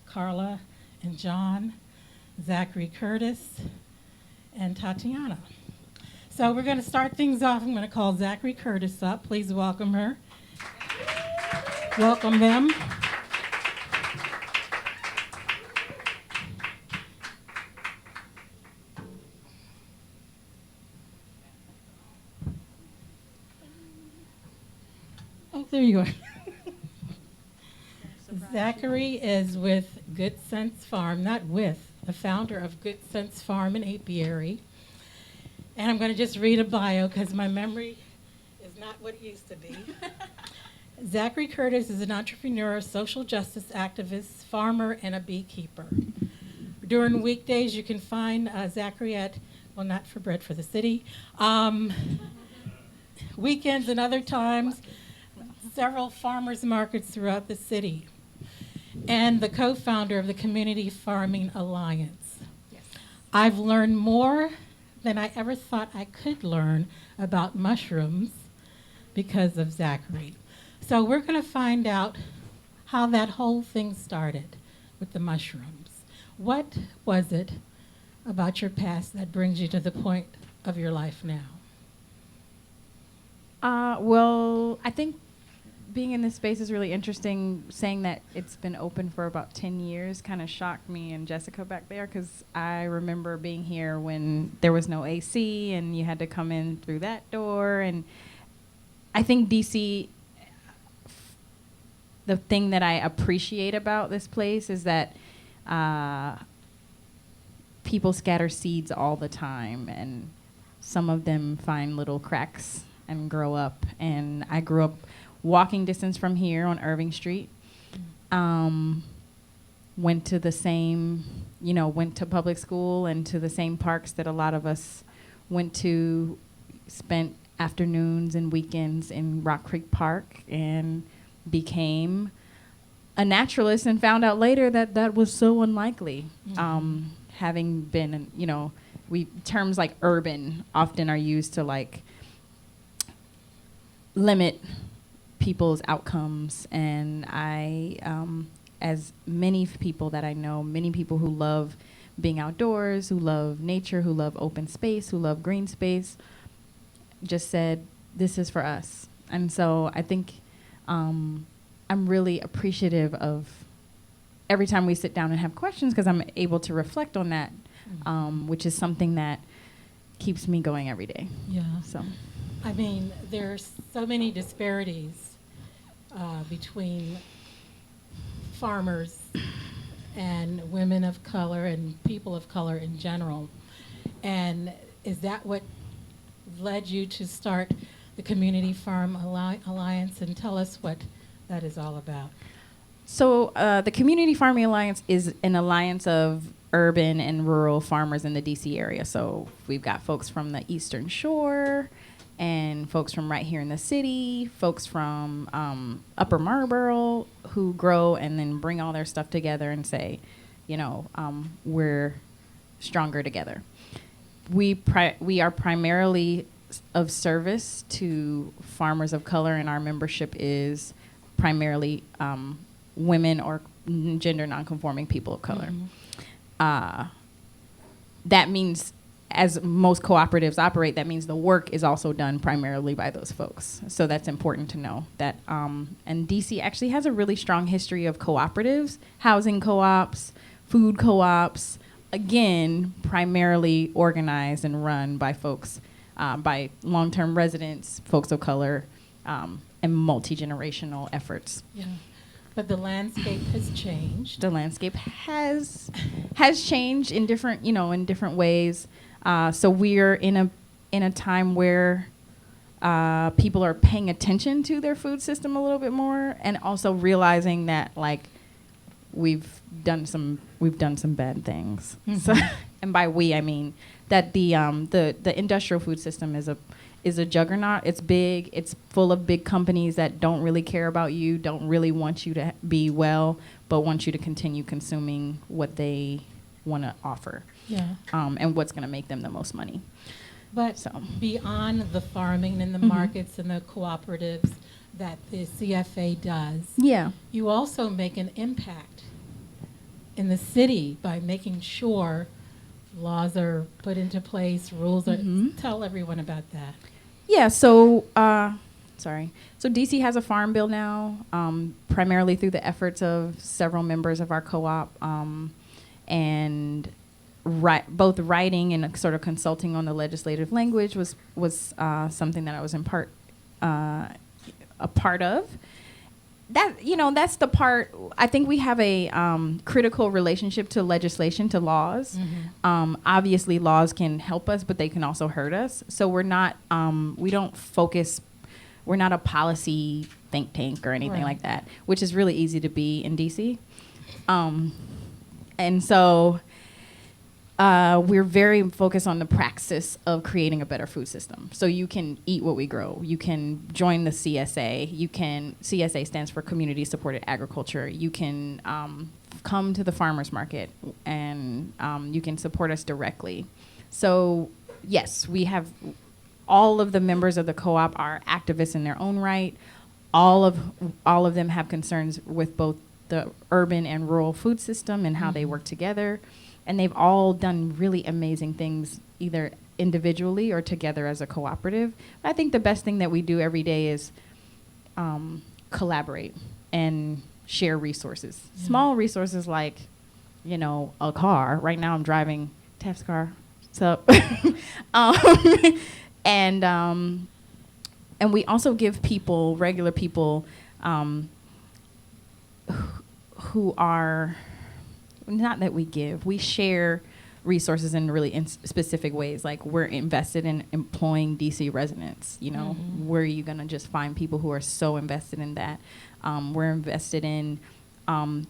Carla and John, Zachary Curtis, and Tattiana. So we're going to start things off. I'm going to call Zachary Curtis up. Please welcome her. Welcome them. Oh, there you are. Zachary is with Good Sense Farm, not with, the founder of Good Sense Farm in Apiary. And I'm going to just read a bio because my memory is not what it used to be. Zachary Curtis is an entrepreneur, social justice activist, farmer, and a beekeeper. During weekdays, you can find Zachary at, well, not for Bread for the City, weekends and other times, several farmers markets throughout the city, and the co-founder of the Community Farming Alliance. Yes. I've learned more than I ever thought I could learn about mushrooms because of Zachary. So we're going to find out how that whole thing started with the mushrooms. What was it about your past that brings you to the point of your life now? Well, I think being in this space is really interesting. Saying that it's been open for about 10 years kind of shocked me and Jessica back there, because I remember being here when there was no AC and you had to come in through that door. And I think DC, the thing that I appreciate about this place is that people scatter seeds all the time, and some of them find little cracks and grow up. And I grew up walking distance from here on Irving Street. Went to the same, went to public school and to the same parks that a lot of us went to, spent afternoons and weekends in Rock Creek Park, and became a naturalist and found out later that that was so unlikely. Mm-hmm. Having been, terms like urban often are used to like limit people's outcomes, and I, as many people that I know, many people who love being outdoors, who love nature, who love open space, who love green space, just said, this is for us. And so I think I'm really appreciative of every time we sit down and have questions, because I'm able to reflect on that, which is something that keeps me going every day. Yeah. So, I mean, there's so many disparities between farmers and women of color and people of color in general. And is that what led you to start the Community Farm Alliance? And tell us what that is all about. So the Community Farming Alliance is an alliance of urban and rural farmers in the DC area. So we've got folks from the Eastern Shore, and folks from right here in the city, folks from Upper Marlboro who grow and then bring all their stuff together and say, we're stronger together. We are primarily of service to farmers of color, and our membership is primarily women or gender nonconforming people of color. Mm-hmm. That means, as most cooperatives operate, that means the work is also done primarily by those folks. So that's important to know. That and DC actually has a really strong history of cooperatives, housing co-ops, food co-ops, again, primarily organized and run by folks, by long-term residents, folks of color, and multi-generational efforts. Yeah. But the landscape has changed. The landscape has changed in different ways. So we're in a time where people are paying attention to their food system a little bit more, and also realizing that we've done some bad things. Mm-hmm. So, and by we I mean that the industrial food system is a juggernaut. It's big. It's full of big companies that don't really care about you, don't really want you to be well, but want you to continue consuming what they want to offer. Yeah. And what's going to make them the most money. But beyond the farming and the markets and the cooperatives that the CFA does, you also make an impact in the city by making sure laws are put into place, rules are, tell everyone about that. Yeah, so, So DC has a farm bill now, primarily through the efforts of several members of our co-op, and both writing and sort of consulting on the legislative language was something that I was in part a part of. That's the part. I think we have a critical relationship to legislation, to laws. Obviously, laws can help us, but they can also hurt us. So we're not. We don't focus. We're not a policy think tank or anything like that, which is really easy to be in DC. And so we're very focused on the praxis of creating a better food system. So you can eat what we grow. You can join the CSA. CSA stands for Community Supported Agriculture. You can come to the farmers market, and you can support us directly. So yes, we have all of the members of the co-op are activists in their own right. All of them have concerns with both the urban and rural food system and how they work together. And they've all done really amazing things, either individually or together as a cooperative. But I think the best thing that we do every day is collaborate and share resources. Yeah. Small resources like, a car. Right now I'm driving Taft's car. So, and we also give people, regular people, who are, not that we give, we share resources in really specific ways. Like, we're invested in employing DC residents. Where are you going to just find people who are so invested in that? We're invested in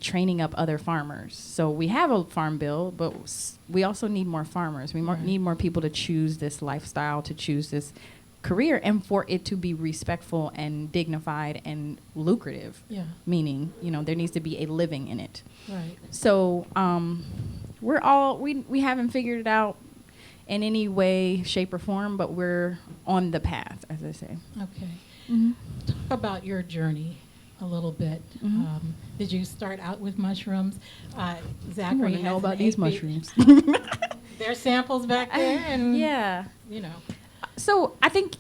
training up other farmers. So we have a farm bill, but we also need more farmers. We need more people to choose this lifestyle, to choose this career, and for it to be respectful and dignified and lucrative. Yeah. Meaning, there needs to be a living in it. Right. So we haven't figured it out in any way, shape, or form, but we're on the path, as I say. Okay. Talk about your journey a little bit. Did you start out with mushrooms? Zachary, want to know about these mushrooms. There's samples back there, and yeah, So I think,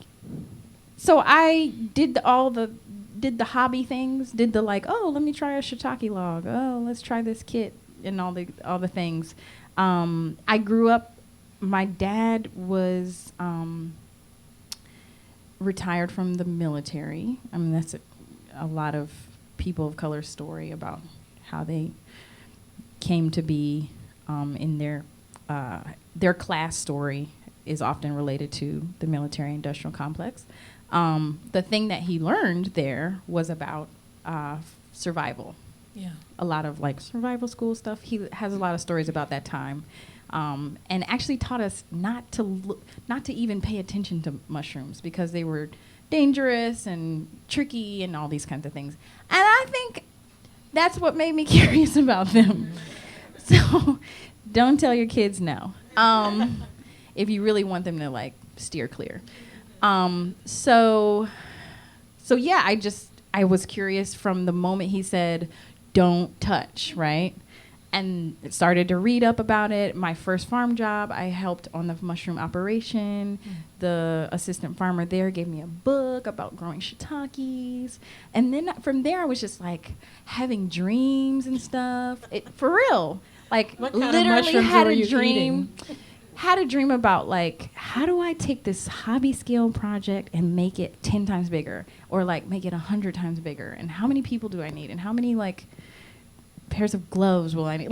I did the hobby things, did the let me try a shiitake log. Oh, let's try this kit and all the things. I grew up. My dad was retired from the military. I mean, that's a lot of people of color story about how they came to be in their class story is often related to the military industrial complex. The thing that he learned there was about survival. Yeah. A lot of survival school stuff. He has a lot of stories about that time. And actually taught us not to even pay attention to mushrooms because they were dangerous and tricky and all these kinds of things. And I think that's what made me curious about them. So don't tell your kids no. If you really want them to steer clear. So yeah, I was curious from the moment he said, don't touch, right? And started to read up about it. My first farm job, I helped on the mushroom operation. The assistant farmer there gave me a book about growing shiitakes. And then from there, I was just having dreams and stuff. For real. Literally had a dream. Had a dream about how do I take this hobby scale project and make it 10 times bigger, or make it 100 times bigger, and how many people do I need, and how many pairs of gloves will I need,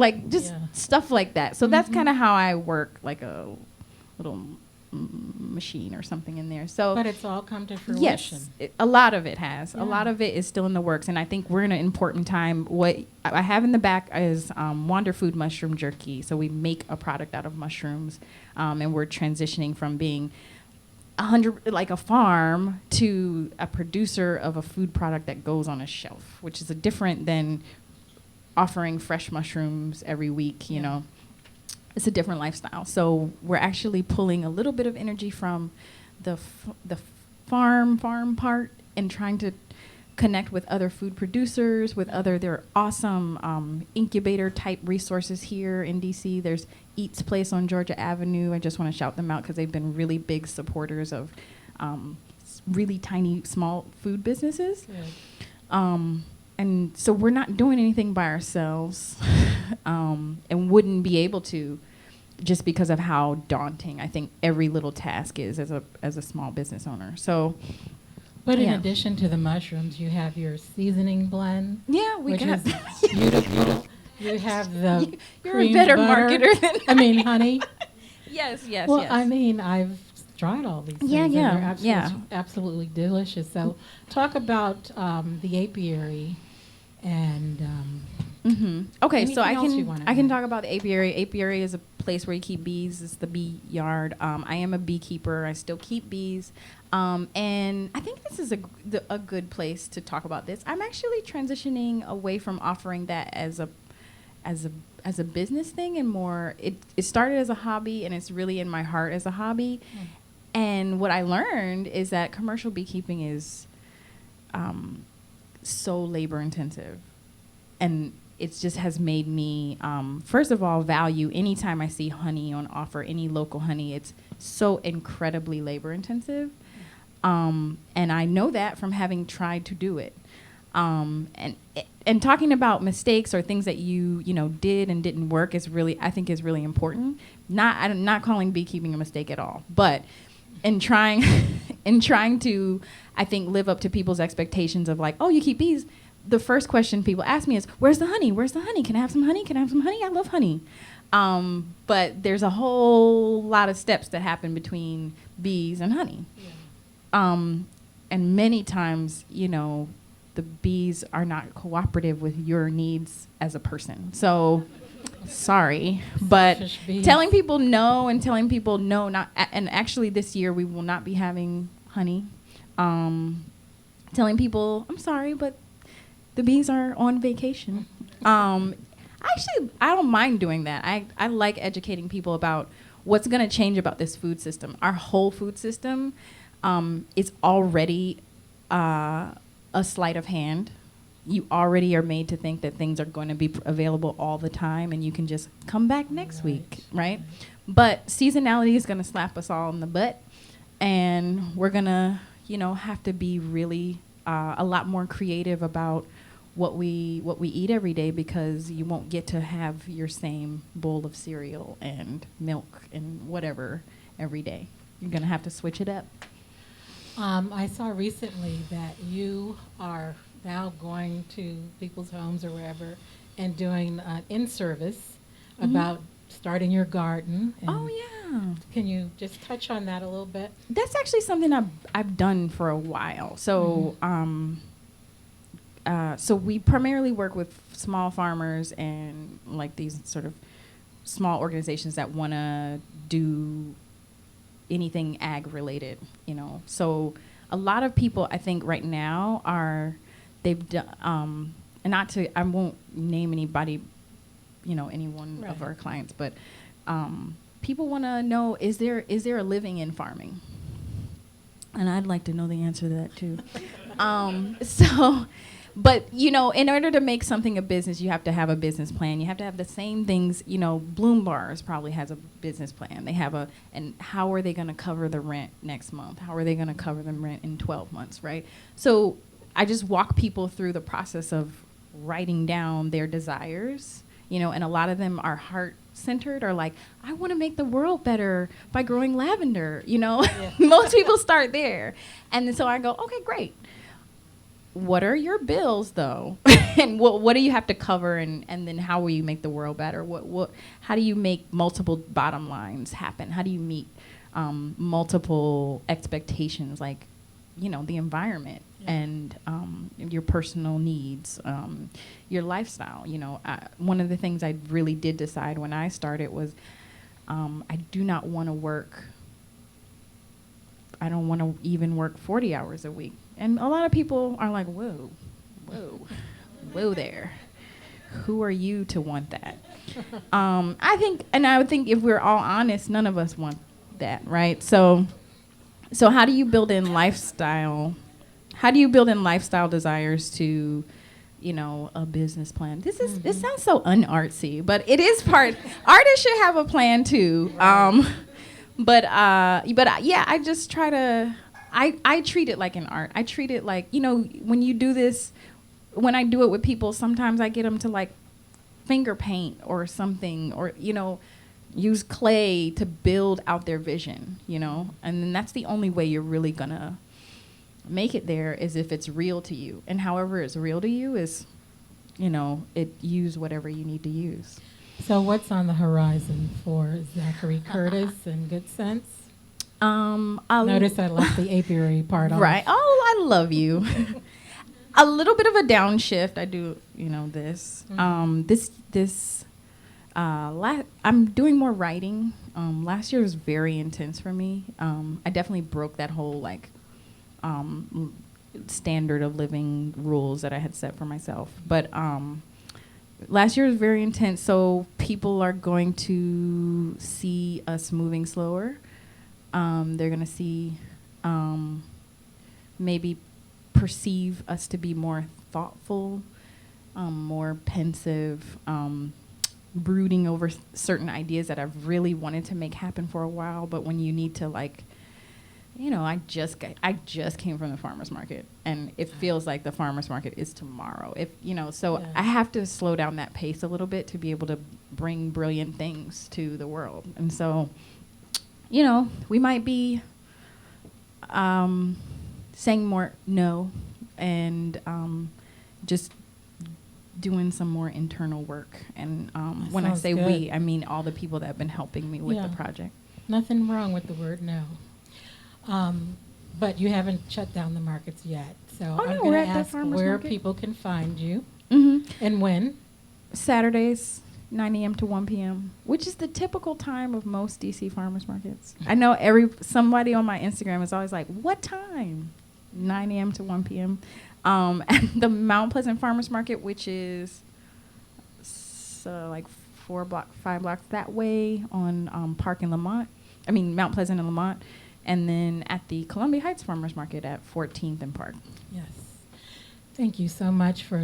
stuff like that. So that's kind of how I work, a little machine or something in there. So, but it's all come to fruition. Yes, a lot of it has. Yeah. A lot of it is still in the works, and I think we're in an important time. What I have in the back is Wander Food mushroom jerky. So we make a product out of mushrooms, and we're transitioning from being a farm to a producer of a food product that goes on a shelf, which is different than offering fresh mushrooms every week. You know, it's a different lifestyle. So we're actually pulling a little bit of energy from the farm part and trying to connect with other food producers, there are awesome incubator type resources here in DC. There's Eats Place on Georgia Avenue. I just want to shout them out because they've been really big supporters of really tiny, small food businesses. And so we're not doing anything by ourselves and wouldn't be able to just because of how daunting I think every little task is as a small business owner. So. But in addition to the mushrooms, you have your seasoning blend. Yeah, which is beautiful. You have the You're a better butter. marketer than I mean, honey. Yes. Well, I mean, I've tried all these things. And they're absolutely delicious. So talk about the apiary and okay, so I can add? talk about the apiary. Apiary is a place where you keep bees. It's the bee yard. I am a beekeeper. I still keep bees. And I think this is a good place to talk about this. I'm actually transitioning away from offering that as a business thing and more. It started as a hobby and it's really in my heart as a hobby. And what I learned is that commercial beekeeping is so labor intensive, and it just has made me, first of all, value anytime I see honey on offer, any local honey. It's so incredibly labor intensive. And I know that from having tried to do it. And talking about mistakes or things that you did and didn't work I think is really important. I'm not calling beekeeping a mistake at all, but in trying to, I think, live up to people's expectations of like, oh, you keep bees. The first question people ask me is, where's the honey? Where's the honey? Can I have some honey? Can I have some honey? I love honey. But there's a whole lot of steps that happen between bees and honey. And many times, the bees are not cooperative with your needs as a person. So, sorry, but telling people no and telling people no, and actually this year we will not be having honey. Telling people, I'm sorry, but the bees are on vacation. Actually, I don't mind doing that. I like educating people about what's going to change about this food system. Our whole food system is already a sleight of hand. You already are made to think that things are going to be available all the time and you can just come back next week, right? But seasonality is going to slap us all in the butt, and we're going to, have to be really a lot more creative about what we eat every day, because you won't get to have your same bowl of cereal and milk and whatever every day. You're going to have to switch it up. I saw recently that you are now going to people's homes or wherever and doing an in-service about starting your garden. Oh, yeah. Can you just touch on that a little bit? That's actually something I've done for a while. So, so we primarily work with small farmers and like these sort of small organizations that want to do anything ag related, So a lot of people, I think, right now they've done, and I won't name anybody, any one of our clients, but people want to know, is there a living in farming? And I'd like to know the answer to that too. But, in order to make something a business, you have to have a business plan. You have to have the same things. Bloom Bars probably has a business plan. They have and how are they going to cover the rent next month? How are they going to cover the rent in 12 months, right? So I just walk people through the process of writing down their desires, and a lot of them are heart-centered, or like, I want to make the world better by growing lavender, Yeah. Most people start there. And so I go, okay, great. What are your bills, though? And what do you have to cover, and then how will you make the world better? How do you make multiple bottom lines happen? How do you meet multiple expectations, like, the environment and your personal needs, your lifestyle? One of the things I really did decide when I started was I do not want to work. I don't want to even work 40 hours a week. And a lot of people are like, whoa there. Who are you to want that? I would think if we're all honest, none of us want that, right? So how do you build in lifestyle? how do you build in lifestyle desires to, you know, a business plan? This sounds so unartsy, but it is part. Artists should have a plan too. But yeah, I just try to. I treat it like an art. I treat it like, you know, when you do this, when I do it with people, sometimes I get them to like finger paint or something, or, you know, use clay to build out their vision, you know, and then that's the only way you're really gonna make it there, is if it's real to you. And however it's real to you is, you know, use whatever you need to use. So what's on the horizon for Zachary Curtis and Good Sense? Notice I left the apiary part off. Right. Oh, I love you. A little bit of a downshift. I do, you know, this. I'm doing more writing. Last year was very intense for me. I definitely broke that whole like standard of living rules that I had set for myself. But last year was very intense, so people are going to see us moving slower. They're going to see, maybe perceive us to be more thoughtful, more pensive, brooding over certain ideas that I've really wanted to make happen for a while. But when you need to, like, you know, I just came from the farmer's market, and it feels like the farmer's market is tomorrow. So I have to slow down that pace a little bit to be able to bring brilliant things to the world. And so, you know, we might be saying more no, and just doing some more internal work. And when I say good. We, I mean all the people that have been helping me with the project. Nothing wrong with the word no. But you haven't shut down the markets yet. So I'm going to ask where people can find you. Mm-hmm. And when? Saturdays, 9 a.m. to 1 p.m., which is the typical time of most DC farmers markets. I know somebody on my Instagram is always like, what time? 9 a.m. to 1 p.m. And the Mount Pleasant Farmers Market, which is like 5 blocks that way on Park and Lamont. I mean, Mount Pleasant and Lamont. And then at the Columbia Heights Farmers Market at 14th and Park. Yes. Thank you so much for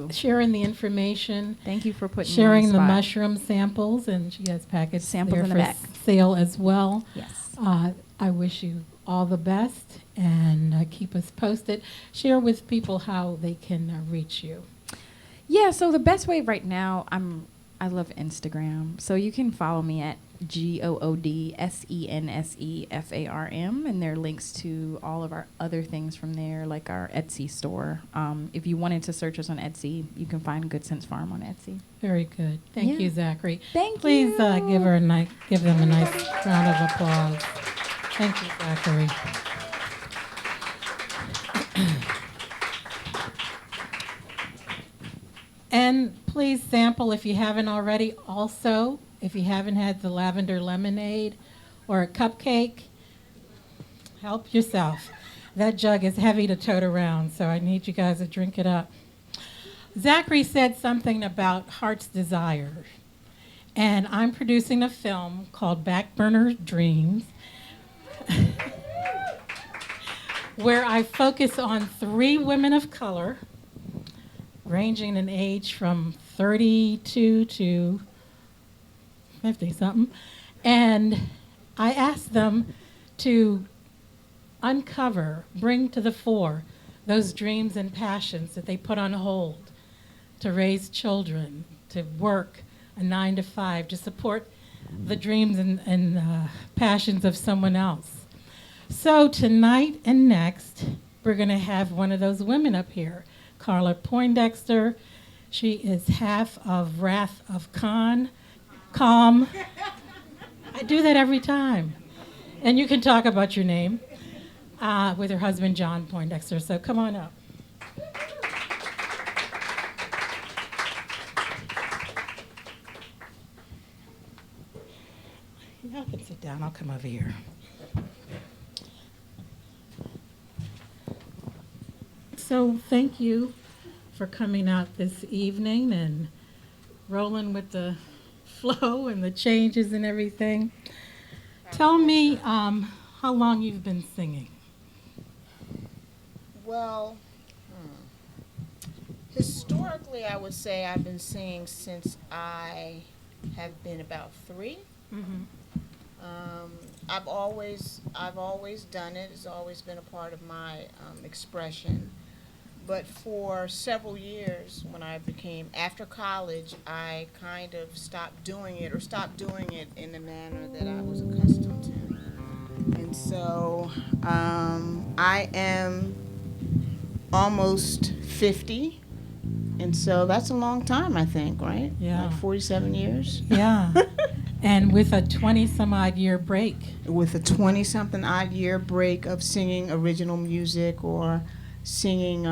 sharing the information. Thank you for sharing the mushroom samples, and she has packaged samples in the back. Sale as well. Yes. I wish you all the best, and keep us posted. Share with people how they can reach you. Yeah, so the best way right now, I love Instagram. So you can follow me at GOODSENSEFARM, and there are links to all of our other things from there, like our Etsy store. If you wanted to search us on Etsy, you can find Good Sense Farm on Etsy. Very good. Thank you, Zachary. Please give them a nice round of applause. Thank you, Zachary. And please sample if you haven't already. Also, if you haven't had the lavender lemonade or a cupcake, help yourself. That jug is heavy to tote around, so I need you guys to drink it up. Zachary said something about heart's desire. And I'm producing a film called Backburner Dreams, where I focus on 3 women of color, ranging in age from 32 to 50-something, and I asked them to bring to the fore those dreams and passions that they put on hold, to raise children, to work a 9 to 5, to support the dreams and passions of someone else. So tonight and next, we're going to have one of those women up here, Carla Poindexter. She is half of Wrath of Calm. I do that every time. And you can talk about your name with her husband, John Poindexter. So come on up. Y'all can sit down. I'll come over here. So thank you for coming out this evening and rolling with the flow and the changes and everything. Tell me how long you've been singing. Well, historically, I would say I've been singing since I have been about 3. Mm-hmm. I've always done it. It's always been a part of my expression. But for several years, when I became after college, I kind of stopped doing it, or stopped doing it in the manner that I was accustomed to. And so I am almost 50. And so that's a long time, I think, right? Yeah. Like 47 years. Yeah. And with a 20-some-odd year break. With a 20-something odd year break of singing original music or singing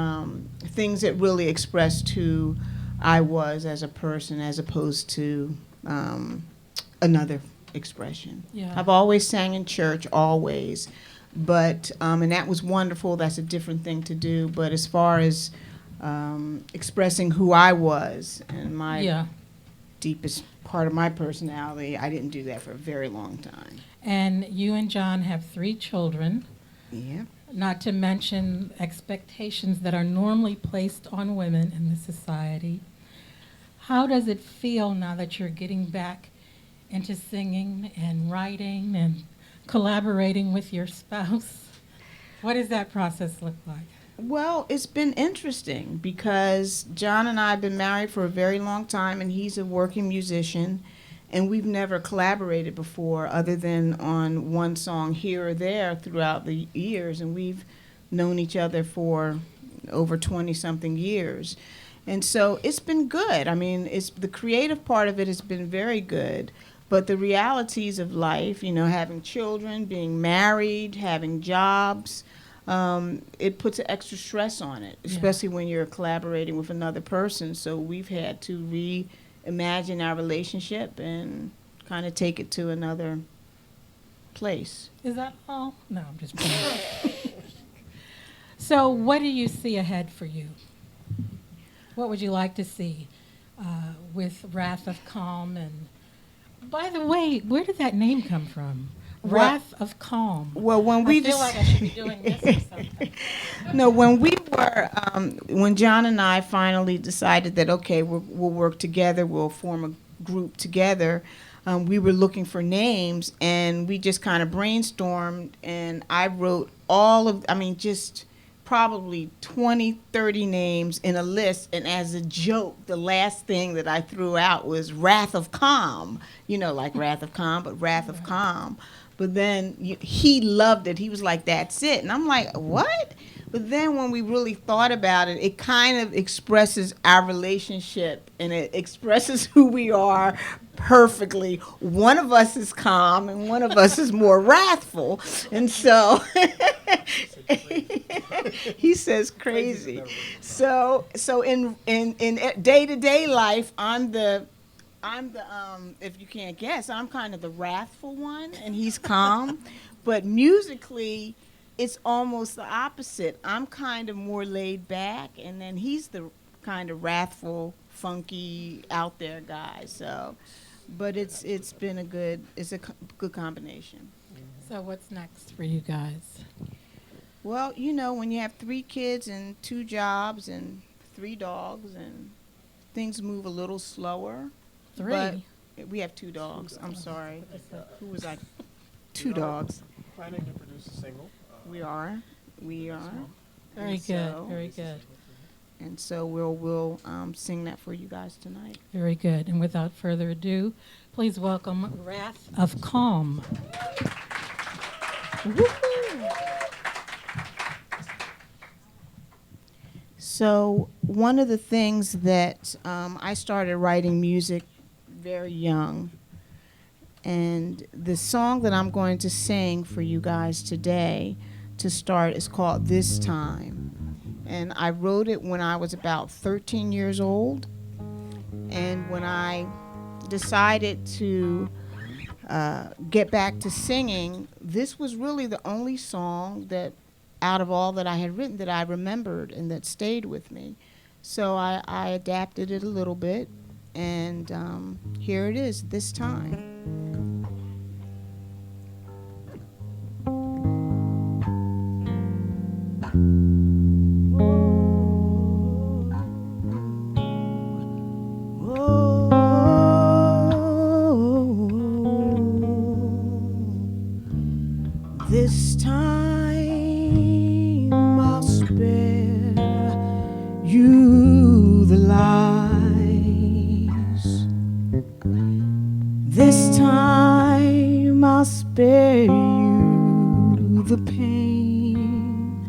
things that really expressed who I was as a person, as opposed to another expression. Yeah. I've always sang in church, always. But, and that was wonderful. That's a different thing to do. But as far as expressing who I was and my deepest part of my personality, I didn't do that for a very long time. And you and John have 3 children. Yeah. Not to mention expectations that are normally placed on women in this society. How does it feel now that you're getting back into singing and writing and collaborating with your spouse? What does that process look like? Well, it's been interesting because John and I have been married for a very long time, and he's a working musician, and we've never collaborated before other than on one song here or there throughout the years, and we've known each other for over 20-something years. And so it's been good. I mean, it's the creative part of it has been very good, but the realities of life, you know, having children, being married, having jobs, it puts an extra stress on it, especially when you're collaborating with another person. So we've had to reimagine our relationship and kind of take it to another place. Is that all? No, I'm just playing. So what do you see ahead for you? What would you like to see with Wrath of Calm? And by the way, where did that name come from? Wrath of Calm. Well, when we I feel like I should be doing this or something. No, when we were, when John and I finally decided that, okay, we'll work together, we'll form a group together, we were looking for names, and we just kind of brainstormed, and I wrote just probably 20, 30 names in a list, and as a joke, the last thing that I threw out was Wrath of Calm, you know, like Wrath of Calm, but Wrath of Calm. But then he loved it. He was like, that's it. And I'm like, what? But then when we really thought about it, it kind of expresses our relationship, and it expresses who we are perfectly. One of us is calm, and one of us is more wrathful. And so he says crazy. So in day-to-day life, I'm the if you can't guess, I'm kind of the wrathful one, and he's calm. But musically, it's almost the opposite. I'm kind of more laid back, and then he's the kind of wrathful, funky, out there guy. So, but it's been a good combination. So what's next for you guys? Well, you know, when you have 3 kids and 2 jobs and 3 dogs, and things move a little slower. 3? But we have 2 dogs. I'm sorry. Who was I? 2 dogs. Planning to produce a single. We are. Very good. Very good. And so we'll sing that for you guys tonight. Very good. And without further ado, please welcome Wrath of Calm. So one of the things that I started writing music very young, and the song that I'm going to sing for you guys today to start is called This Time. And I wrote it when I was about 13 years old. And when I decided to get back to singing, this was really the only song that out of all that I had written that I remembered and that stayed with me. So I adapted it a little bit, and here it is, This Time. I'll spare you the pain,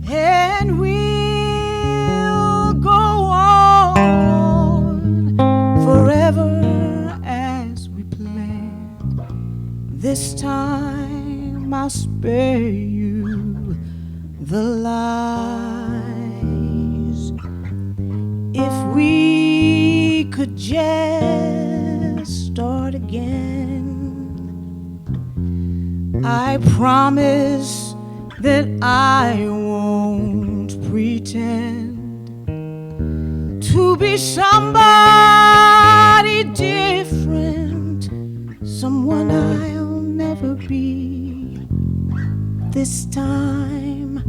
and we'll go on forever as we planned. This time I'll spare you the lies. If we could just start again, I promise that I won't pretend to be somebody different, someone I'll never be. This time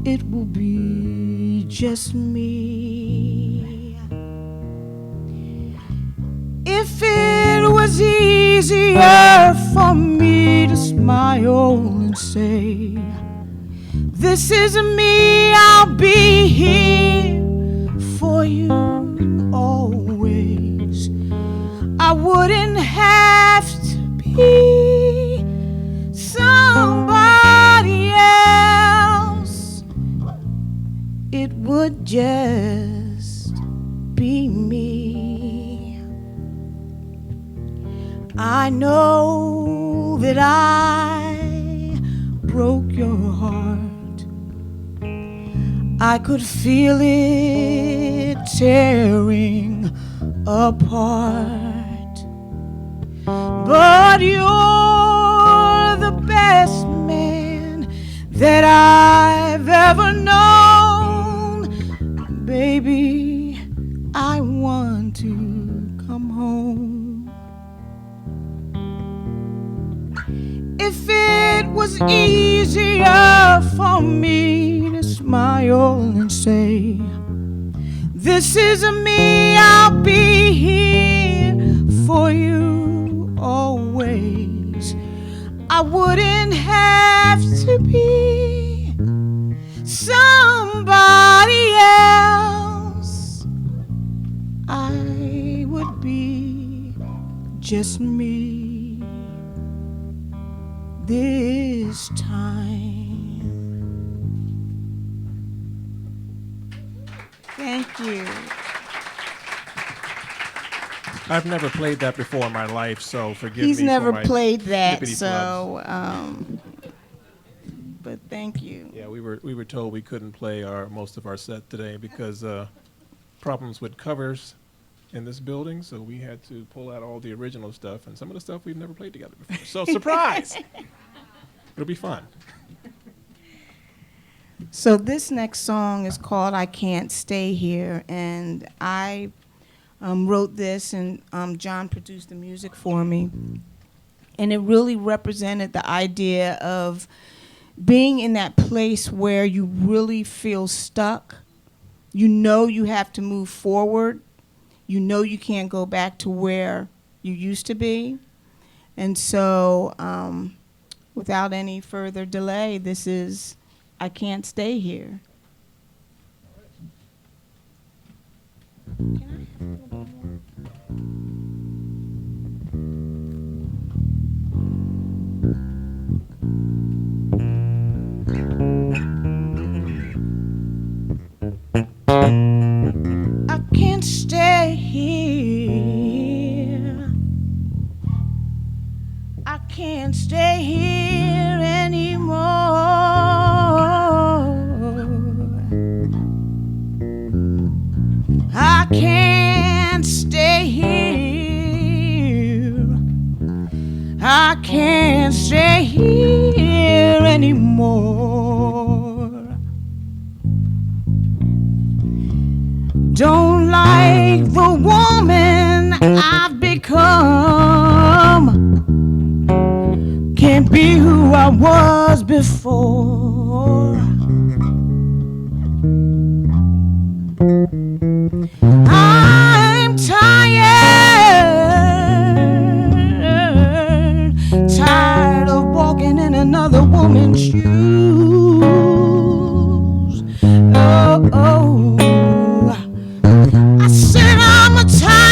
it will be just me. If it was easier for me to smile and say, this is me, I'll be here for you always, I wouldn't have to be somebody else. It would just be me. I know that I broke your heart. I could feel it tearing apart. But you're the best man that I've ever known. Baby, I want to come home. If it was easier for me to smile and say, this is me, I'll be here for you always, I wouldn't have to be somebody else. I would be just me this time. Thank you. I've never played that before in my life, so forgive He's me. never for my played that, flippity so but thank you. Yeah, we were told we couldn't play most of our set today because problems with covers in this building, so we had to pull out all the original stuff and some of the stuff we've never played together before. So surprise! It'll be fun. So this next song is called I Can't Stay Here, and I wrote this, and John produced the music for me. And it really represented the idea of being in that place where you really feel stuck. You know you have to move forward. You know you can't go back to where you used to be. And so without any further delay, this is I Can't Stay Here. Can I have a little bit more? I can't stay here. I can't stay here anymore. I can't stay here. I can't stay here anymore. Don't like the woman I've become. Can't be who I was before. I'm tired of walking in another woman's shoes. Oh, I said I'm tired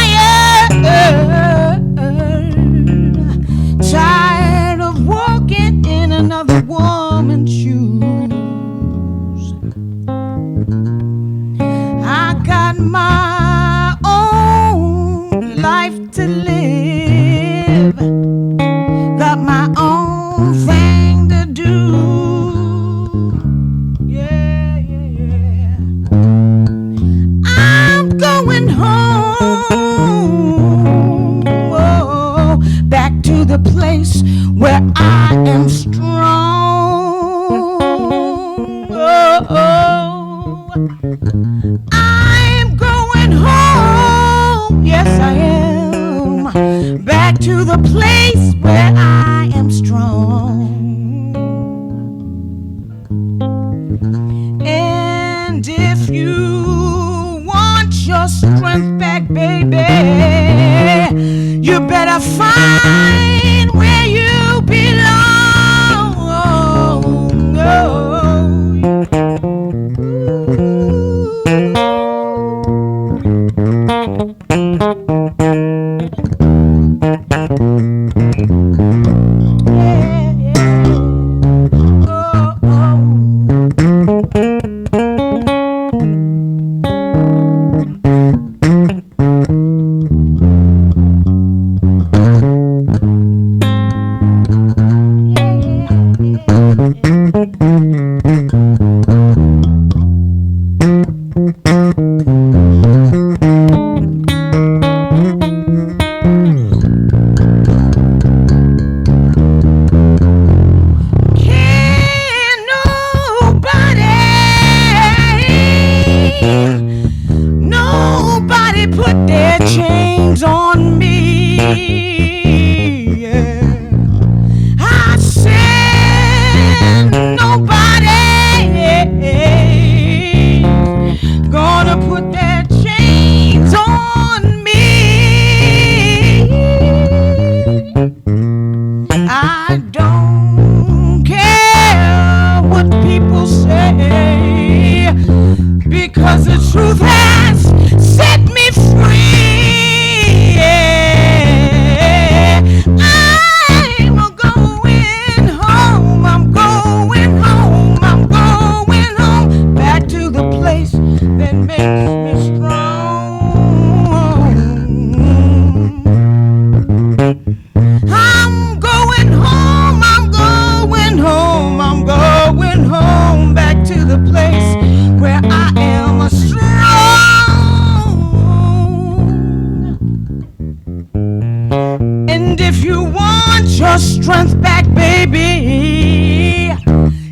back to the place where I am strong. And if you want your strength back, baby, you better find where you belong.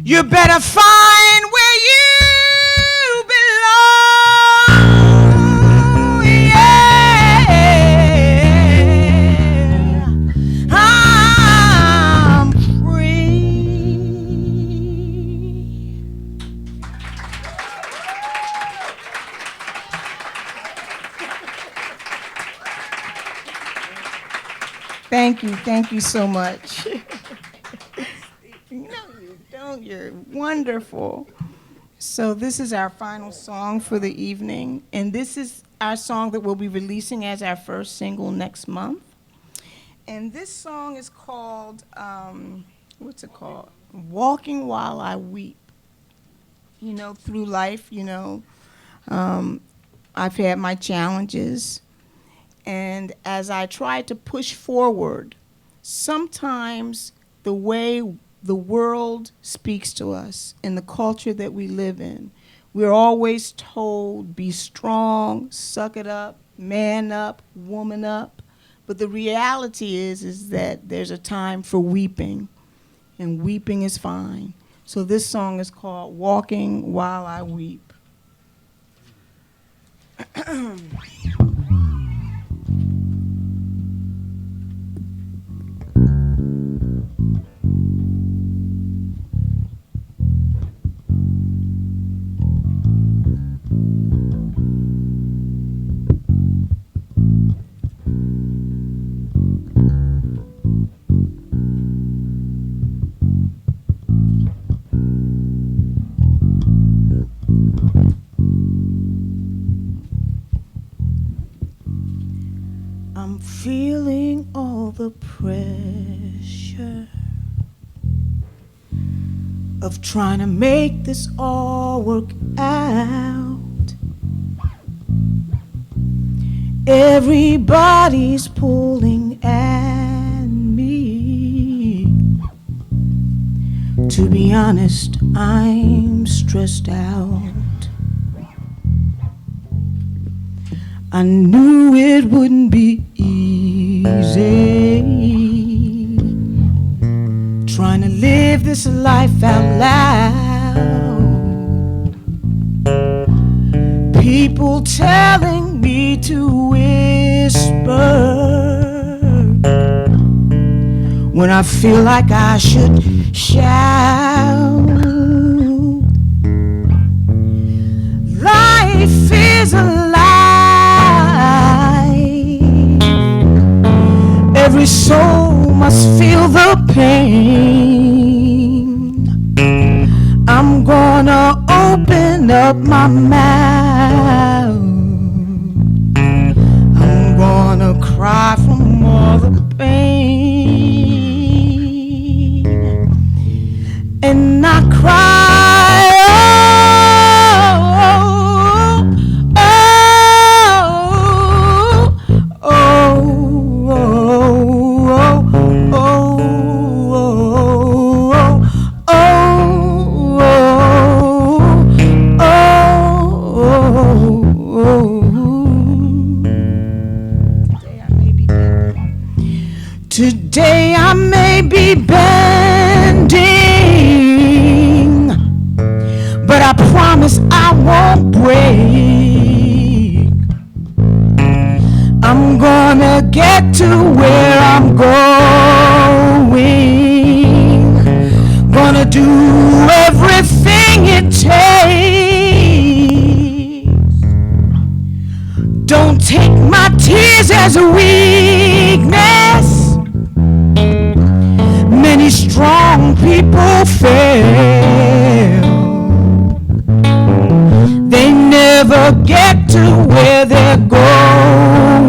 You better find where you belong. Yeah, I'm free. Thank you so much. You're wonderful. So this is our final song for the evening, and this is our song that we'll be releasing as our first single next month. And this song is called, what's it called? Walking While I Weep. You know, through life, you know, I've had my challenges, and as I try to push forward, sometimes the way the world speaks to us in the culture that we live in, we're always told, be strong, suck it up, man up, woman up. But the reality is that there's a time for weeping, and weeping is fine. So this song is called Walking While I Weep. I'm feeling all the pressure of trying to make this all work out. Everybody's pulling at me. To be honest, I'm stressed out. I knew it wouldn't be easy trying to live this life out loud. People telling me to whisper when I feel like I should shout. Life is alive. Every soul must feel the pain. I'm gonna open up my mouth. I'm gonna cry from all the pain. And I cry, today I may be bending, but I promise I won't break. I'm gonna get to where I'm going. Gonna do everything it takes. Don't take my tears as a weakness. Many strong people fail. They never get to where they're going.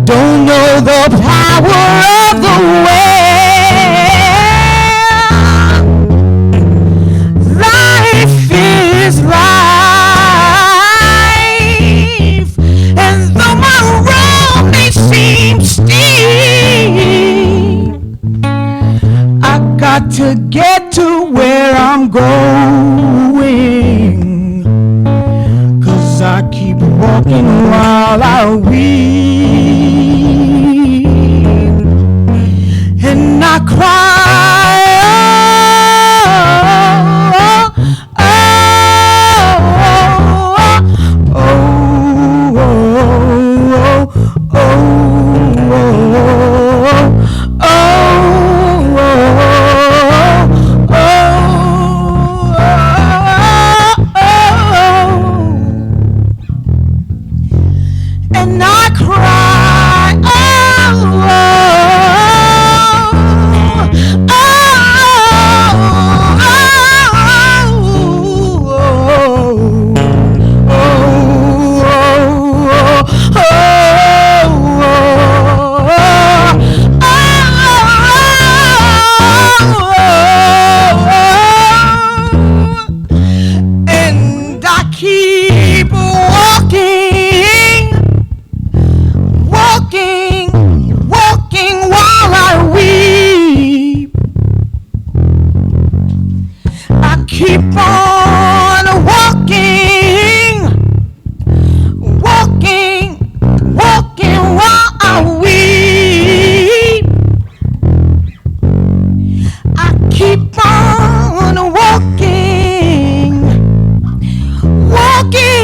Don't know the power of the well. Life is life, and though my road may seem steep, I got to get to where I'm going. 'Cause I keep walking while I weep, and I cry, and I cry, and I keep walking, walking, walking while I weep. I keep on walking, walking, walking while I weep. I keep on walking, walking,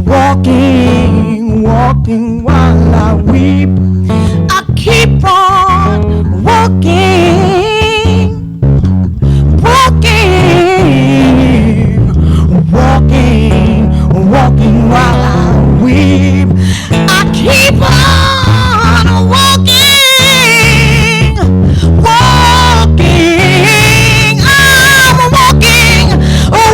walking, walking while I weep. I keep on walking, walking, walking, walking while I weep. I keep on walking, walking. I'm walking,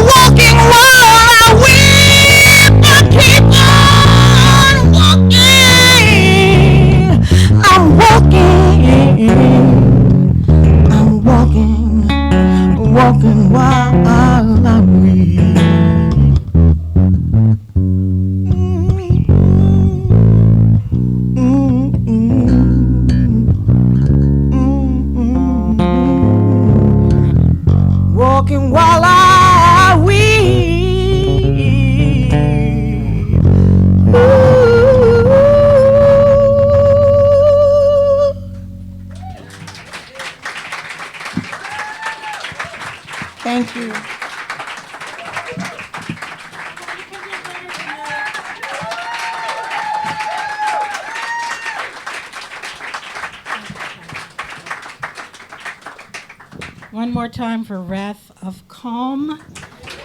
walking while I weep. I keep on walking. one more time for Wrath of Calm.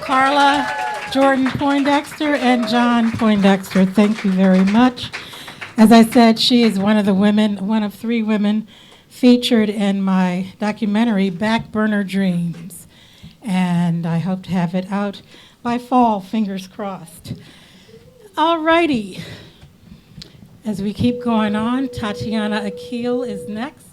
Carla, Jordan Poindexter, and John Poindexter, thank you very much. As I said, she is one of the women, one of 3 women featured in my documentary, Back Burner Dreams. And I hope to have it out by fall, fingers crossed. All righty. As we keep going on, Tattiana Aqeel is next.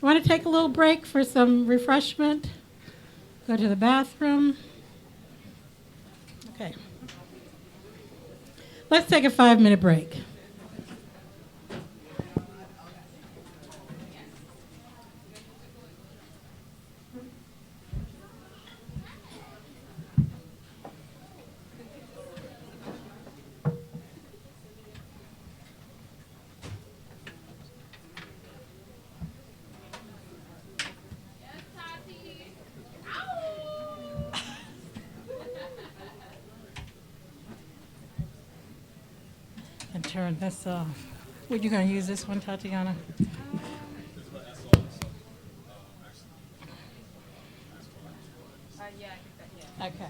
You want to take a little break for some refreshment? Go to the bathroom? Okay. Let's take a 5-minute break. And turn this off. Were you going to use this one, Tattiana? Okay.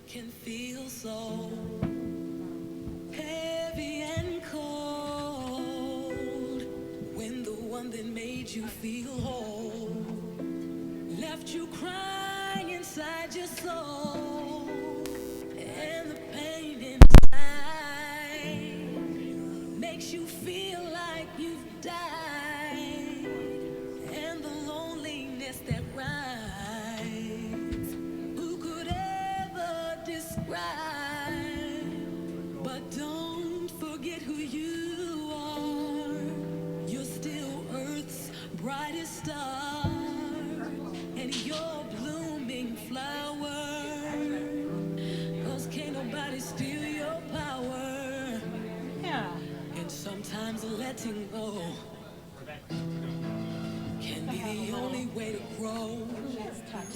Can feel so heavy and cold when the one that made you feel whole left you crying inside your soul, and the pain inside makes you feel like you've died, and the loneliness that rides, who could ever describe? But don't forget who you are. You're still Earth's brightest star, and you're blooming flower, 'cause can't nobody steal your power. Yeah. And sometimes letting go can be the only way to grow.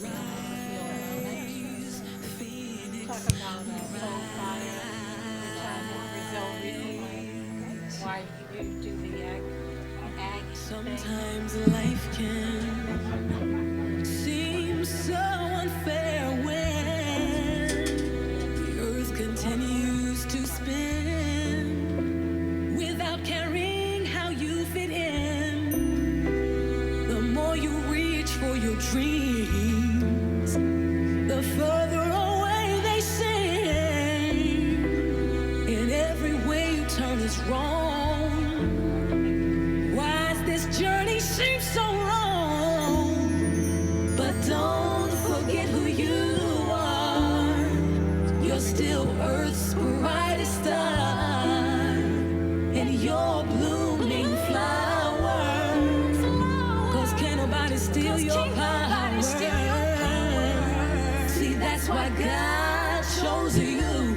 Rise, Phoenix, Talk about soul fire, Brazil recently. Why you do the act sometimes life can seem so unfair when the earth continues to spin without caring how you fit in. The more you reach for your dreams, the further away they seem. In every way you turn is wrong. This journey seems so wrong, but don't forget who you are. You're still Earth's brightest star, and you're blooming flower, 'cause can't nobody steal your power. See, that's why God chose you,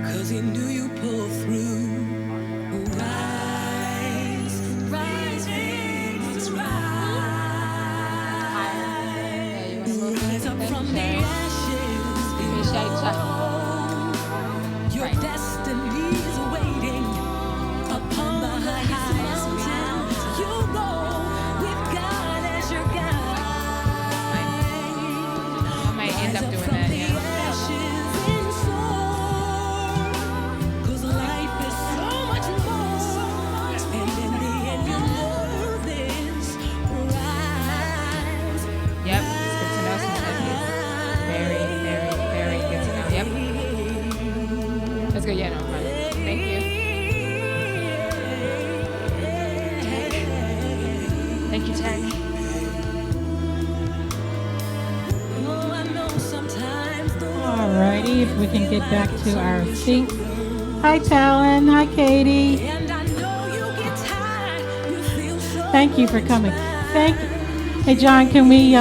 'cause he knew you pull through. Your destiny's waiting upon the highest mountain. You go with God as your guide. I might end up doing that, yeah. Ashes and soar, 'cause life is so much more. And in the end you know this. Rise. Yep, it's good to know some stuff here. Very, very, very good to know. Yep. That's good. Yeah, no, fine. Thank you. Thank you, Tag. Oh, I know sometimes the All righty, if we can get back to our seats. Hi, Talon. Hi, Katie. and I know you get tired. You feel so Thank you for coming. Hey, John, can we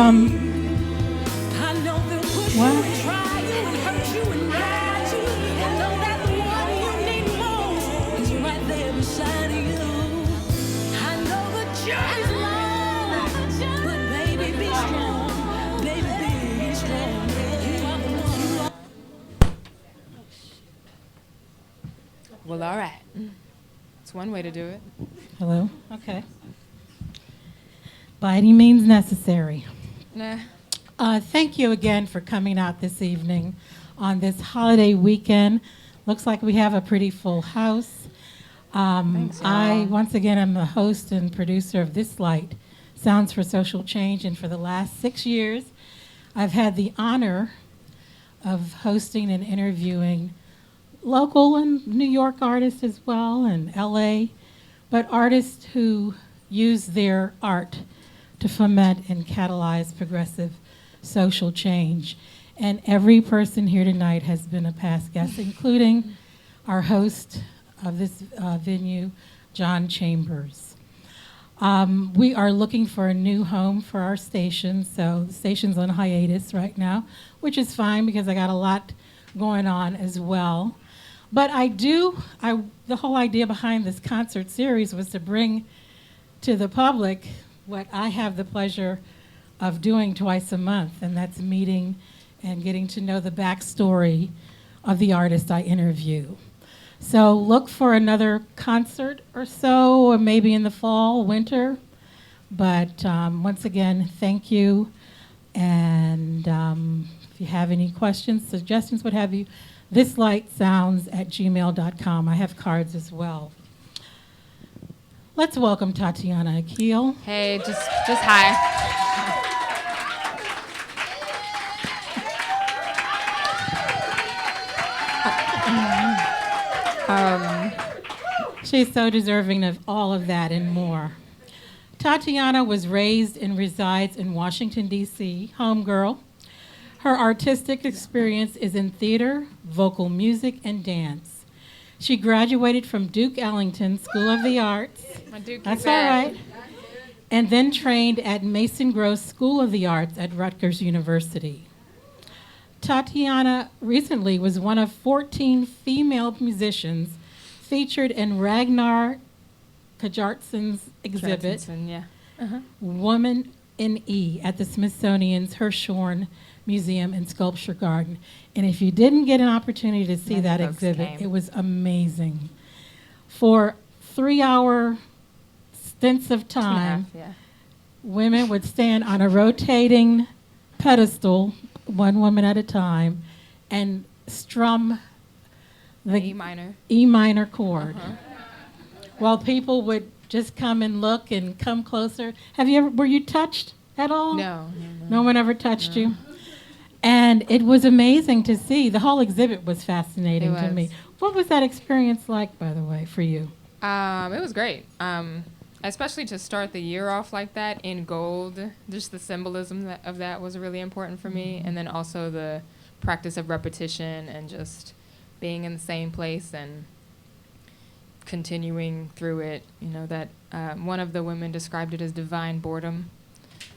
What? and try you and hurt you and ride you, and know that the one you need most is right there beside you. I know the journey's long, but baby, be strong. Baby, be strong. You are the one. You are. Well, all right. It's one way to do it. Hello? Okay. By any means necessary. Nah. Thank you again for coming out this evening on this holiday weekend. Looks like we have a pretty full house. Thanks, I, y'all. once again, am the host and producer of This Light, Sounds for Social Change, and for the last 6 years, I've had the honor of hosting and interviewing local and New York artists as well, and LA, but artists who use their art to foment and catalyze progressive social change. And every person here tonight has been a past guest, including our host of this venue, John Chambers. We are looking for a new home for our station, so the station's on hiatus right now, which is fine because I got a lot going on as well. But the whole idea behind this concert series was to bring to the public what I have the pleasure of doing twice a month, and that's meeting and getting to know the backstory of the artist I interview. So look for another concert or so, or maybe in the fall, winter. But once again, thank you. And if you have any questions, suggestions, what have you, thislightsounds@gmail.com. I have cards as well. Let's welcome Tattiana Aqeel. Hey, just hi. She's so deserving of all of that and more. Tattiana was raised and resides in Washington, D.C., home girl. Her artistic experience is in theater, vocal music, and dance. She graduated from Duke Ellington School of the Arts. My Duke That's is all back. right. And then trained at Mason Gross School of the Arts at Rutgers University. Tattiana recently was one of 14 female musicians featured in Ragnar Kjartansson's exhibit, Kjartansson, yeah. Woman in E, at the Smithsonian's Hirshhorn Museum and Sculpture Garden. And if you didn't get an opportunity to see Many that folks exhibit, came. it was amazing. For 3-hour stints of time, Yeah. women would stand on a rotating pedestal, one woman at a time, and strum the E minor. E minor chord. Uh-huh. While people would just come and look and come closer. Were you touched at all? No. No one ever touched you? And it was amazing to see. The whole exhibit was fascinating It to me. was. What was that experience like, by the way, for you? It was great. Especially to start the year off like that in gold. Just the symbolism of that was really important for me. And then also the practice of repetition and just being in the same place and continuing through it. You know, that one of the women described it as divine boredom.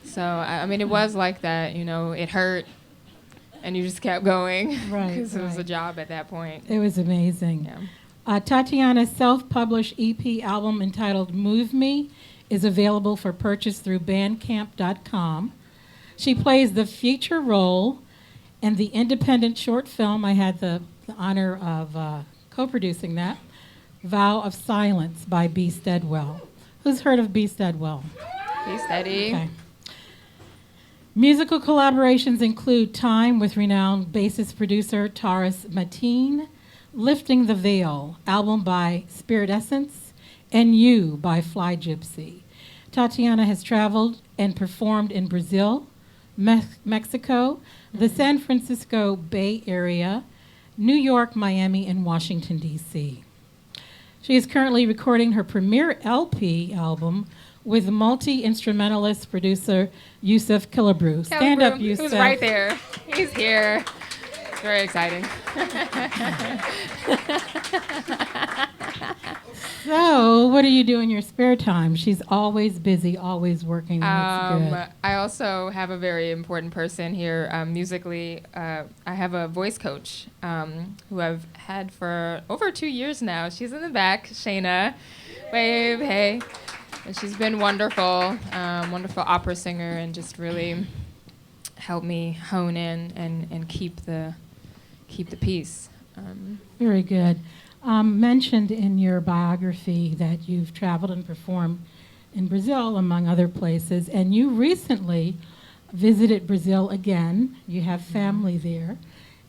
So, I mean, it was like that. You know, it hurt. And you just kept going. Right, Because it was a right. job at that point. It was amazing. Yeah. Tattiana's self-published EP album entitled Move Me is available for purchase through bandcamp.com. She plays the feature role in the independent short film. I had the honor of co-producing that, Vow of Silence by Be Steadwell. Who's heard of Be Steadwell? Be steady. Okay. Musical collaborations include Time with renowned bassist producer Tarus Mateen, Lifting the Veil, album by Spiridessence, and You by Fly Gypsy. Tattiana has traveled and performed in Brazil, Mexico, the San Francisco Bay Area, New York, Miami, and Washington, D.C. She is currently recording her premiere LP album with multi-instrumentalist producer Yusuf Killebrew. Stand up, Yusuf. Who's right there. He's here. It's very exciting. So So what do you do in your spare time? She's always busy, always working, and it's good. I also have a very important person here musically. I have a voice coach who I've had for over 2 years now. She's in the back, Shayna. Wave, hey. And she's been wonderful, wonderful opera singer, and just really helped me hone in and keep the peace. Very good. Mentioned in your biography that you've traveled and performed in Brazil, among other places, and you recently visited Brazil again. You have family there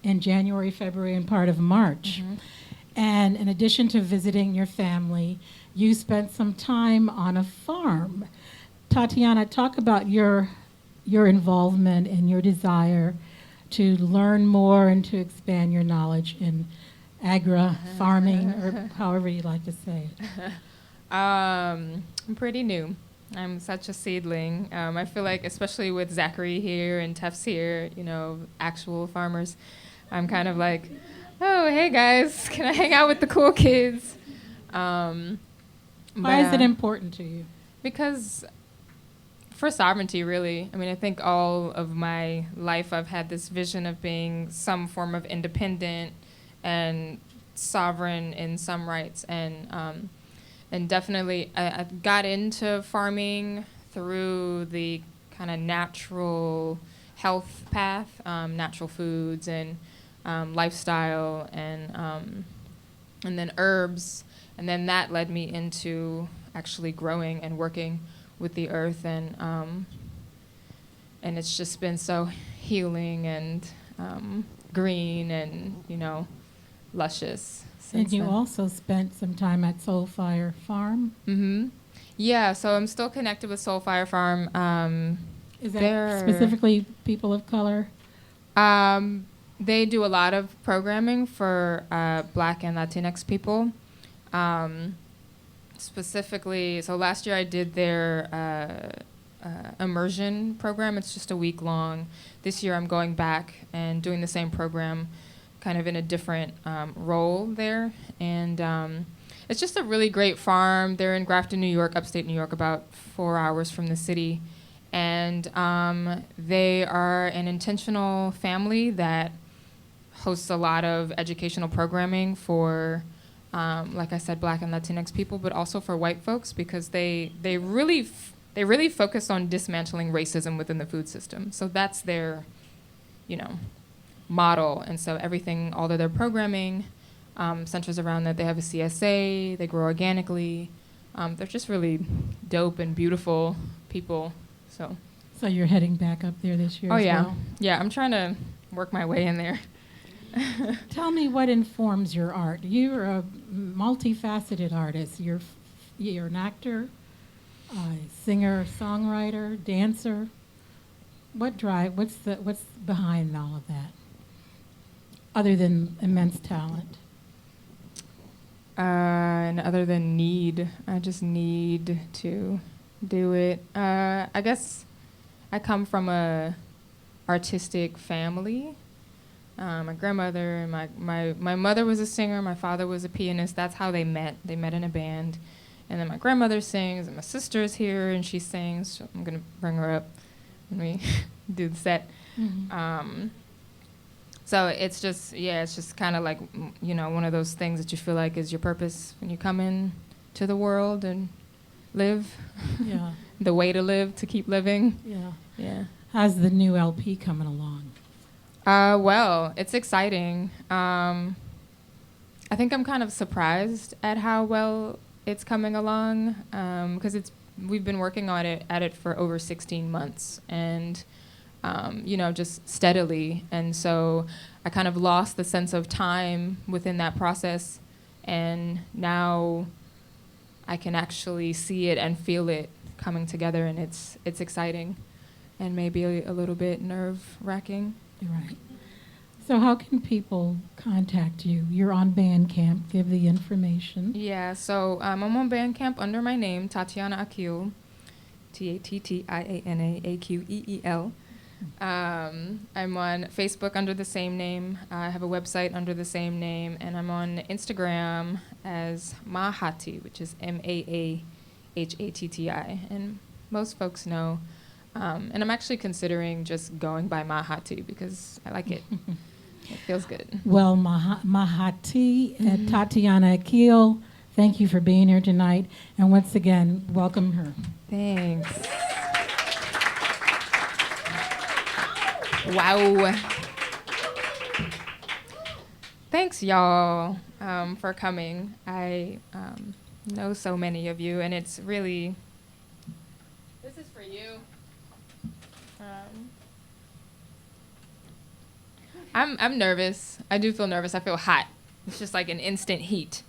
in January, February, and part of March. And in addition to visiting your family, you spent some time on a farm. Tattiana, talk about your involvement and your desire to learn more and to expand your knowledge in farming, or however you like to say it. I'm pretty new. I'm such a seedling. I feel like, especially with Zachary here and Tef's here, actual farmers, I'm kind of like, oh, hey guys, can I hang out with the cool kids? Why is it important to you? Because for sovereignty, really. I mean, I think all of my life I've had this vision of being some form of independent and sovereign in some rights, and definitely I got into farming through the kind of natural health path, natural foods and lifestyle, and then herbs, and then that led me into actually growing and working with the earth, and it's just been so healing and green and luscious. And you then. also spent some time at Soulfire Farm. Yeah, so I'm still connected with Soulfire Farm. Is that specifically people of color? They do a lot of programming for Black and Latinx people. Specifically, so last year I did their immersion program. It's just a week long. This year I'm going back and doing the same program, kind of in a different role there. And it's just a really great farm. They're in Grafton, New York, upstate New York, about 4 hours from the city. And they are an intentional family that hosts a lot of educational programming for, like I said, Black and Latinx people, but also for white folks, because they really focus on dismantling racism within the food system. So that's their, model. And so everything, all of their programming centers around that. They have a CSA, they grow organically. They're just really dope and beautiful people. So you're heading back up there this year Oh, as yeah. well? Yeah, I'm trying to work my way in there. Tell me what informs your art. You're a multifaceted artist. You're an actor, singer, songwriter, dancer. What's behind all of that, other than immense talent? And other than need, I just need to do it. I guess I come from a artistic family. My grandmother and my mother was a singer, my father was a pianist. That's how they met. They met in a band. And then my grandmother sings, and my sister's here, and she sings. So I'm going to bring her up when we do the set. Mm-hmm. So it's just kind of like, one of those things that you feel like is your purpose when you come in to the world and live. Yeah. The way to live, to keep living. Yeah. Yeah. How's the new LP coming along? Well, it's exciting. I think I'm kind of surprised at how well it's coming along, because we've been working on it for over 16 months, and just steadily. And so I kind of lost the sense of time within that process, and now I can actually see it and feel it coming together, and it's exciting and maybe a little bit nerve-wracking. Right. So how can people contact you? You're on Bandcamp. Give the information. Yeah, so I'm on Bandcamp under my name, Tattiana Aqeel, Tattiana Aqeel. I'm on Facebook under the same name. I have a website under the same name, and I'm on Instagram as Mahati, which is Maahatti. And most folks know. And I'm actually considering just going by Mahati because I like it. It feels good. Well, Mahati and Tattiana Aqeel, thank you for being here tonight. And once again, welcome her. Thanks. Wow. Thanks, y'all, for coming. I know so many of you, and it's really... This is for you. I'm nervous. I do feel nervous. I feel hot. It's just like an instant heat.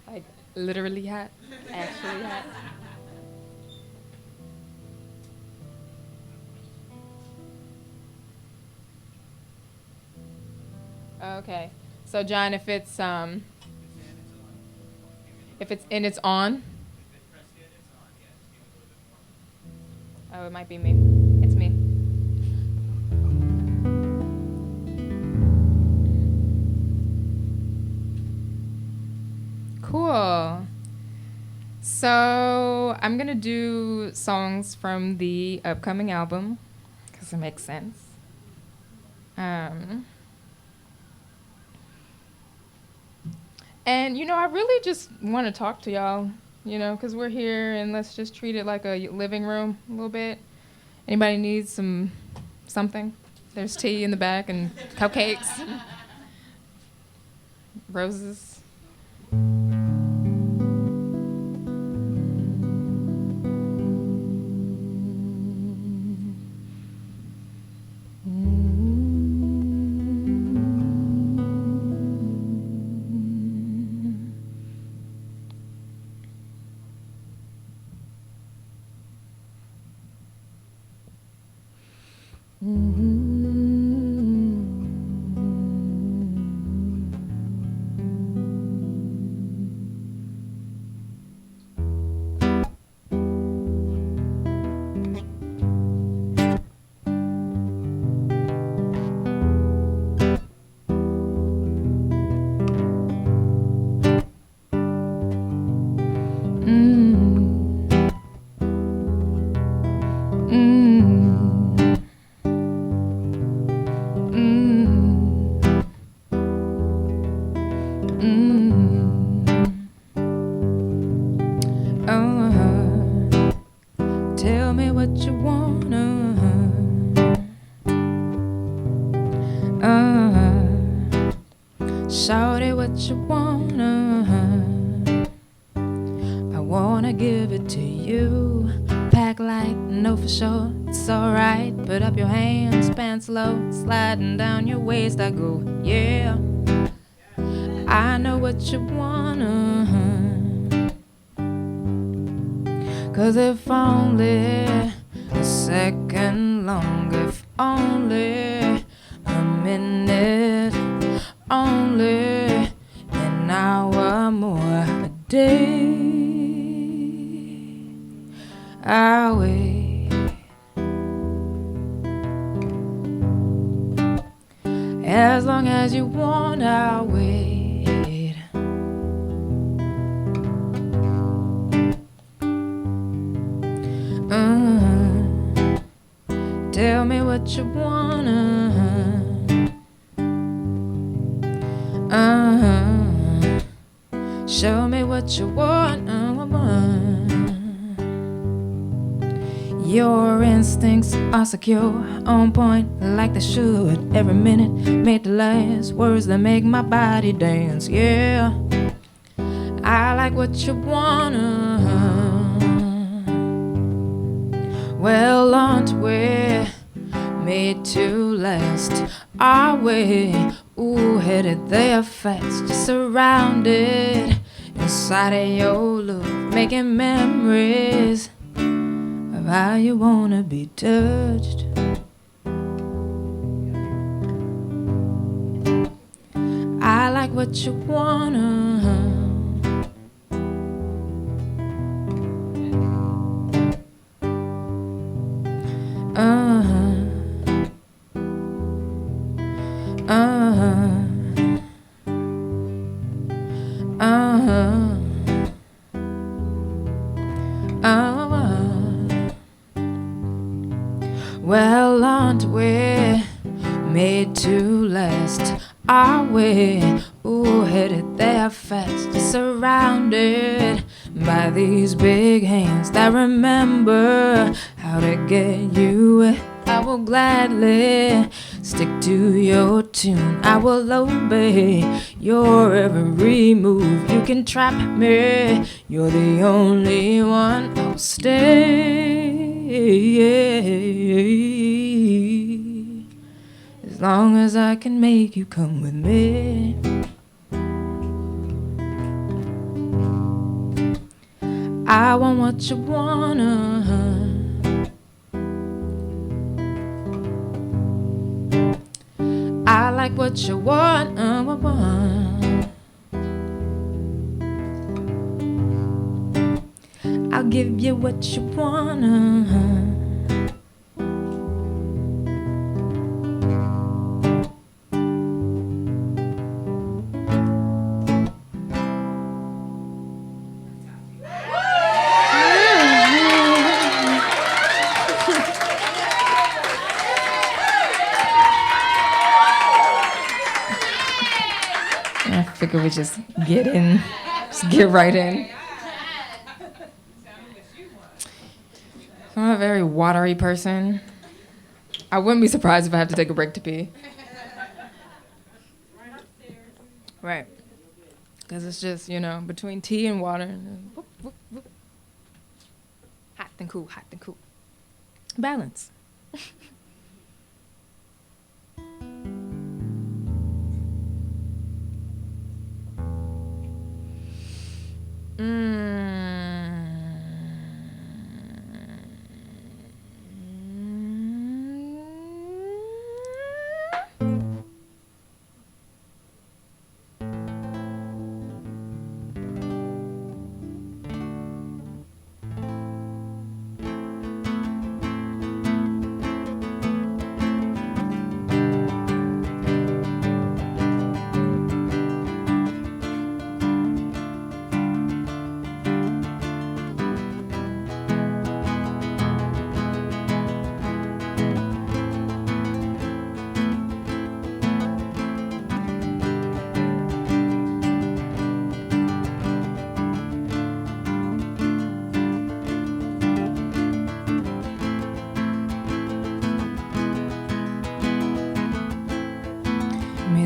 Like literally hot, actually hot. Okay, so John, if it's on. Oh, it might be me. It's me. Cool. So I'm gonna do songs from the upcoming album, because it makes sense. And, I really just want to talk to y'all, because we're here, and let's just treat it like a living room a little bit. Anybody needs something? There's tea in the back and cupcakes, roses. Tell me what you wanna. Shout it what you wanna. I wanna give it to you. Pack light, know for sure it's alright. Put up your hands, pants low, sliding down your waist. I go, yeah. I know what you wanna. 'Cause if only a second longer, if only a minute, only an hour more a day, I'll wait. As long as you want, I'll wait. Tell me what you wanna. Show me what you want. Your instincts are secure, on point like they should. Every minute made the last words that make my body dance. Yeah, I like what you wanna. Well, aren't we made to last? Are we? Ooh, headed there fast, just surrounded inside of your look, making memories of how you wanna be touched. I like what you wanna. Well, aren't we made to last? Are we? Ooh, headed there fast, surrounded by these big hands that remember how to get you wet. I will gladly stick to your tune. I will obey your every move. You can trap me, you're the only one. I'll stay as long as I can make you come with me. I want what you wanna. I like what you want. I'll give you what you wanna. I figure we just get right in. I'm a very watery person. I wouldn't be surprised if I have to take a break to pee. Right. Because it's just, between tea and water. And whoop, whoop, whoop. Hot and cool, hot and cool. Balance.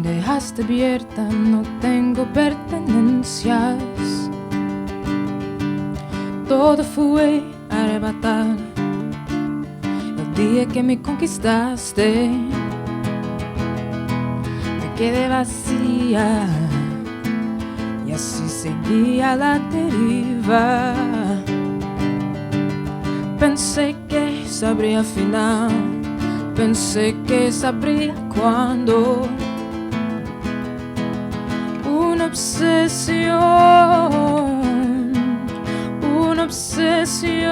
Dejaste abierta, no tengo pertenencias. Todo fue arrebatado el día que me conquistaste. Me quedé vacía y así seguía a la deriva. Pensé que sabría al final, pensé que sabría cuándo. Una obsesión, una obsesión,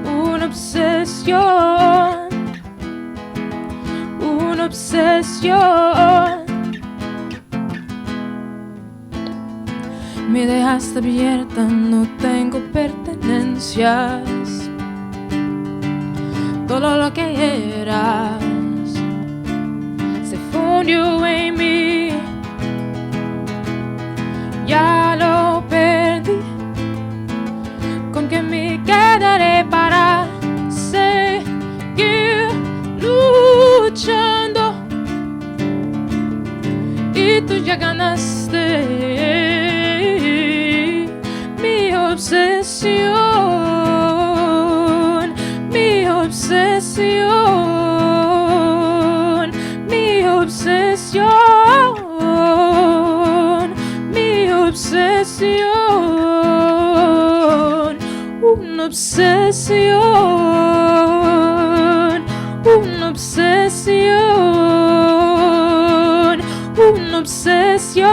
una obsesión, una obsesión. Me dejaste abierta, no tengo pertenencias. Todo lo que eras se fundió en mí. Ya lo perdí. ¿Con qué me quedaré para seguir luchando? Y tú ya ganaste mi obsesión, mi obsesión, mi obsesión, mi obsesión, una obsesión, una obsesión, una obsesión,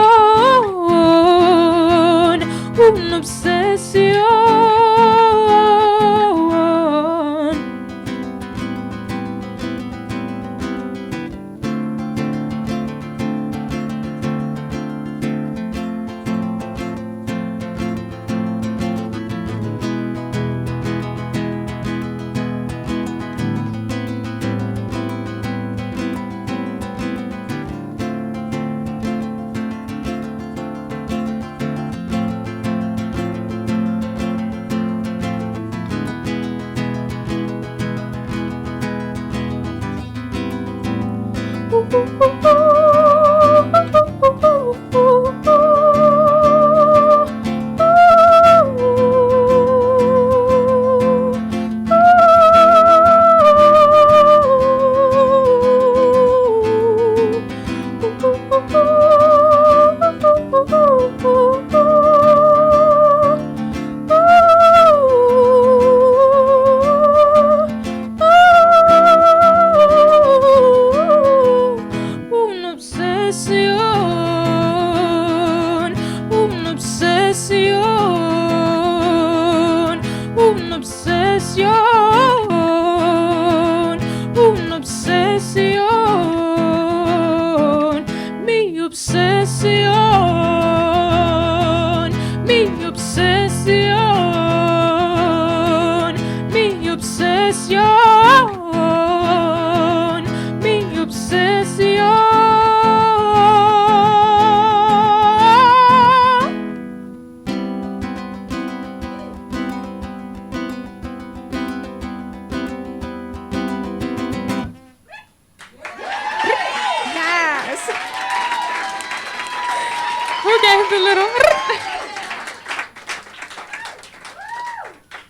una obsesión.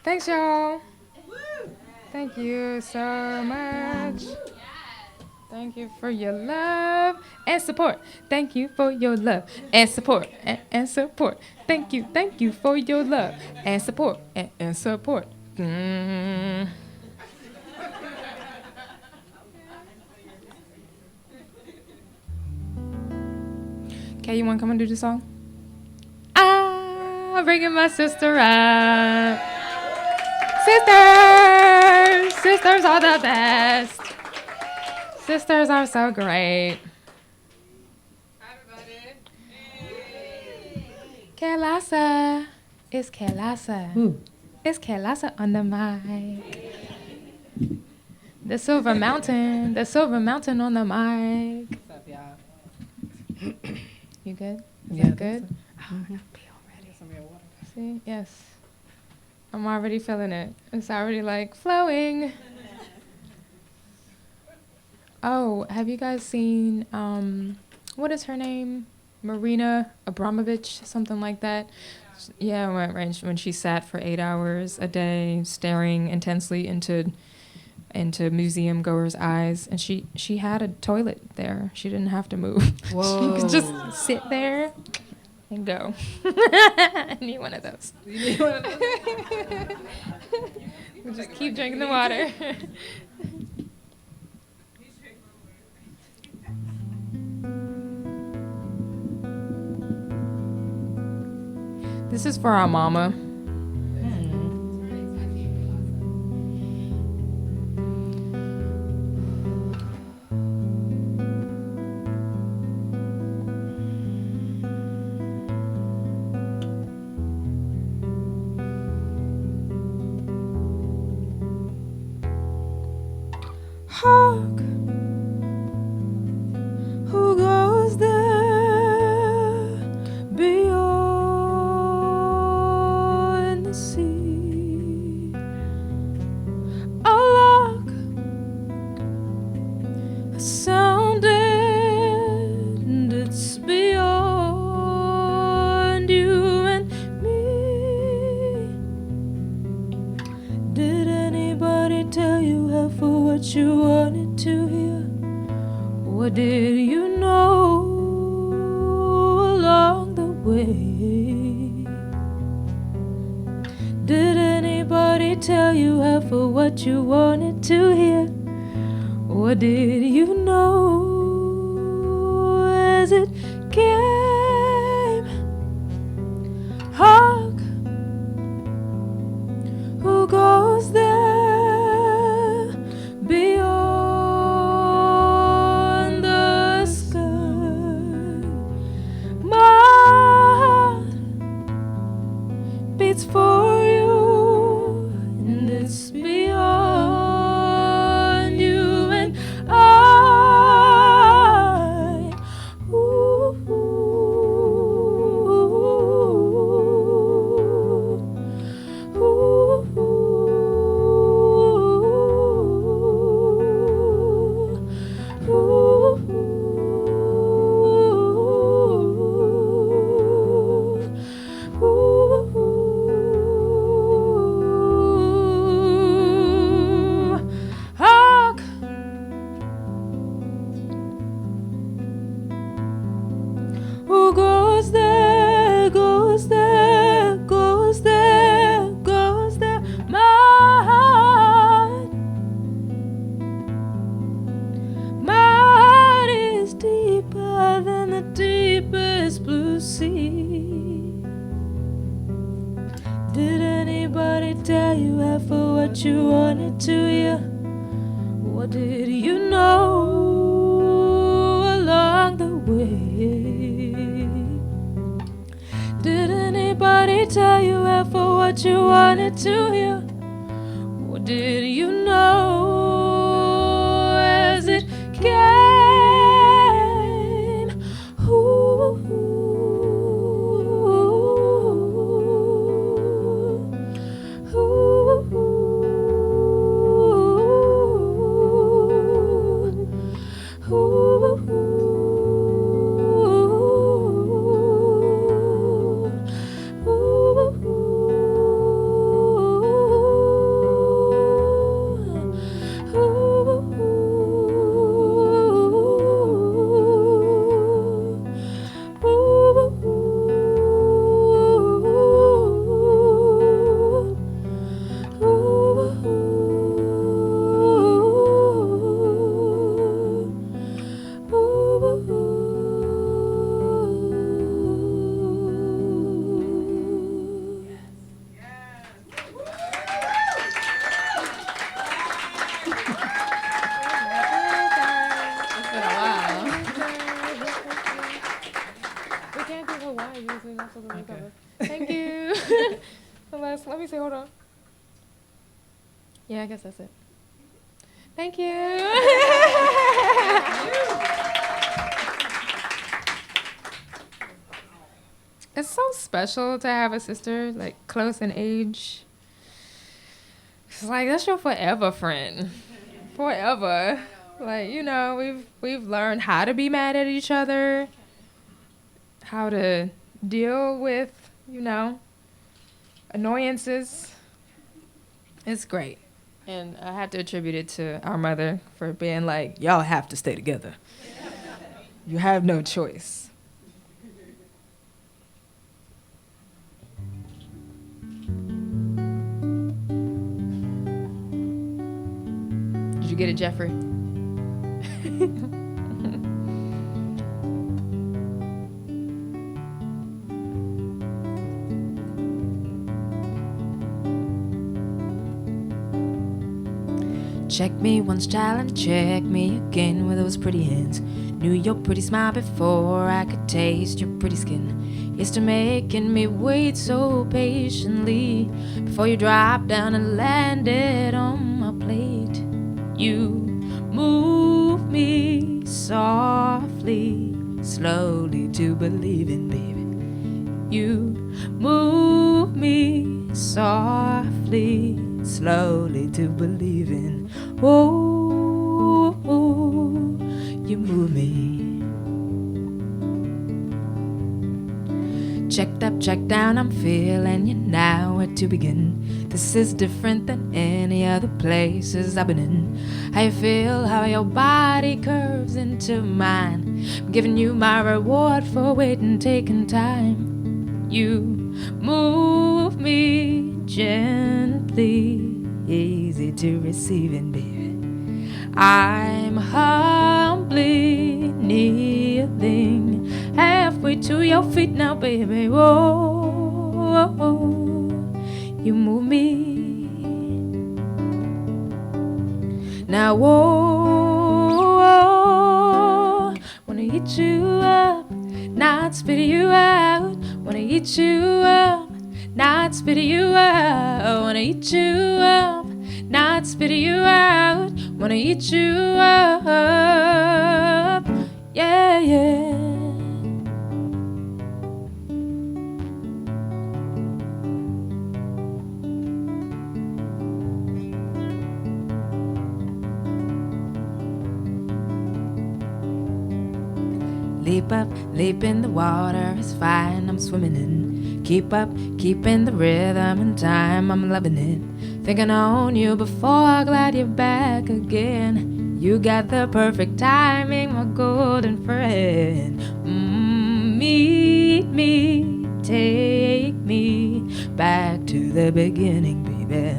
Thanks, y'all. Thank you so much. Thank you for your love and support. Thank you for your love and support and support. Thank you for your love and support and support. Okay, you want to come and do the song? I'm bringing my sister up. Sisters are the best. Sisters are so great. Kelasa. It's Kelasa. It's Kelasa on the mic. The Silver Mountain on the mic. What's up, y'all? You good? Is Yeah, that good? Be already. Some of your water. See? Yes. I'm already feeling it. It's already like flowing. Oh, have you guys seen, what is her name? Marina Abramovich, something like that. Yeah, when she sat for 8 hours a day staring intensely into museum goers' eyes, and she had a toilet there. She didn't have to move. Whoa. She could just sit there and go. I need one of those. You need one of those? We'll just keep drinking the water. This is for our mama. Hark, who goes there beyond the sea? A lark has sounded, and it's beyond you and me. Did anybody tell you half of what you wanted to hear? What did you know along the way? Did anybody tell you half of what you wanted to hear? What did you know as it came? Hark, who goes there beyond the sky? My heart beats for you, and it's beyond you and I. wanted to hear? What did you know along the way? Did anybody tell you ever what you wanted to hear? What did you know as it came? Ooh, Thank you. Let me see, hold on. Yeah, I guess that's it. Thank you. It's so special to have a sister like close in age. It's like that's your forever friend. Forever. Like, you know, we've learned how to be mad at each other, how to deal with, you know, annoyances. It's great. And I have to attribute it to our mother for being like, y'all have to stay together. You have no choice. Did you get it, Jeffrey? Check me once, child, and check me again with those pretty hands. Knew your pretty smile before I could taste your pretty skin. Used to making me wait so patiently before you dropped down and landed on my plate. You move me softly, slowly to believe in, baby. You move me softly, slowly to believe in. Oh, you move me. Checked up, checked down, I'm feeling you now. Where to begin? This is different than any other places I've been in. How you feel, how your body curves into mine. I'm giving you my reward for waiting, taking time. You move me gently, easy to receiving, baby. I'm humbly kneeling halfway to your feet now, baby. Whoa, you move me. Now, whoa, wanna eat you up, not spit you out. Wanna eat you up, not spit you out. Wanna eat you up, not spit you out. Wanna eat you up, yeah, yeah. Leap up, leap in the water, it's fine, I'm swimming in. Keep up, keeping the rhythm and time, I'm loving it. Thinking on you before I glide you back again. You got the perfect timing, my golden friend. Meet me, take me back to the beginning, baby.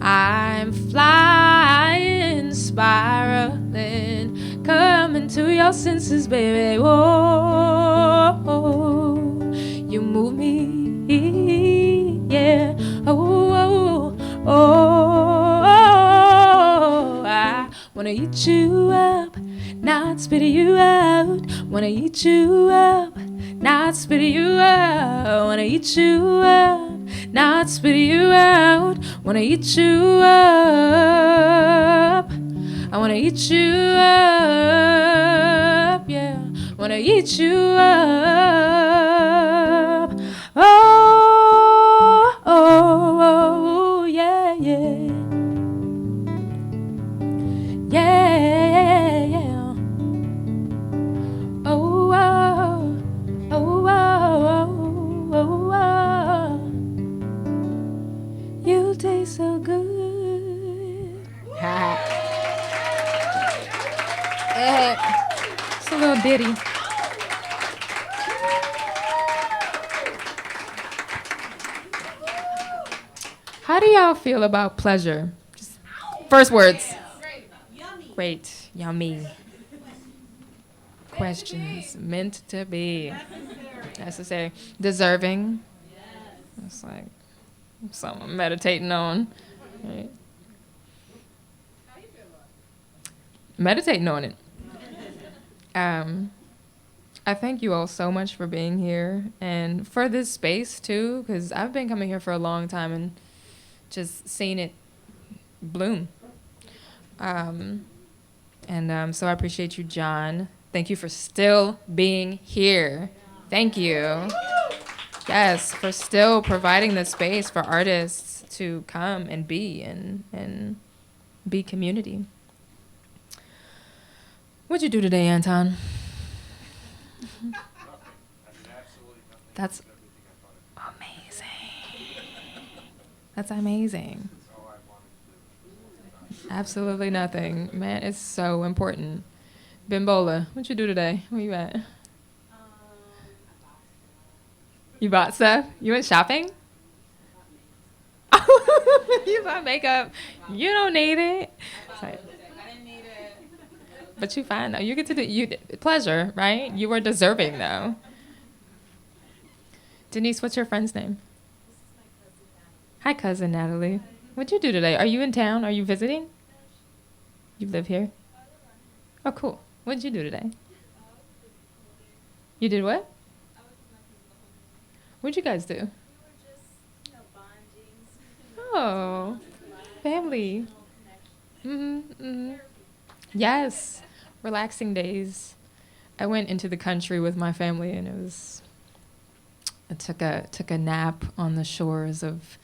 I'm flying, spiraling, coming to your senses, baby. Whoa, you move me, yeah. Oh, oh, oh, oh. not spit you out. Wanna eat you up, not spit you out. Wanna eat you up, not spit you out. Wanna eat you up. I wanna eat you up, yeah. Wanna eat you up. Oh, oh, oh, yeah, yeah. Yeah, yeah. Oh, oh, oh, oh, oh, oh. You taste so good. It's a little ditty. How do y'all feel about pleasure? Just first words. Great. Yummy. Questions meant to be. Necessary. Deserving. It's like something I'm meditating on. Right? Meditating on it. I thank you all so much for being here and for this space too, because I've been coming here for a long time and just seeing it bloom. So I appreciate you, John. Thank you for still being here. Thank you. Yes, for still providing the space for artists to come and be community. What'd you do today, Anton? That's amazing. That's amazing. Absolutely nothing. Man, it's so important. Bimbola, what'd you do today? Where you at? You bought stuff? You went shopping? You bought makeup. You don't need it. Like, but you fine though. You get to do pleasure, right? You were deserving though. Denise, what's your friend's name? Hi, cousin Natalie. What'd you do today? Are you in town? Are you visiting? You live here? Oh, cool. What'd you do today? You did what? What'd you guys do? Oh, family. Yes, relaxing days. I went into the country with my family, and I took a nap on the shores of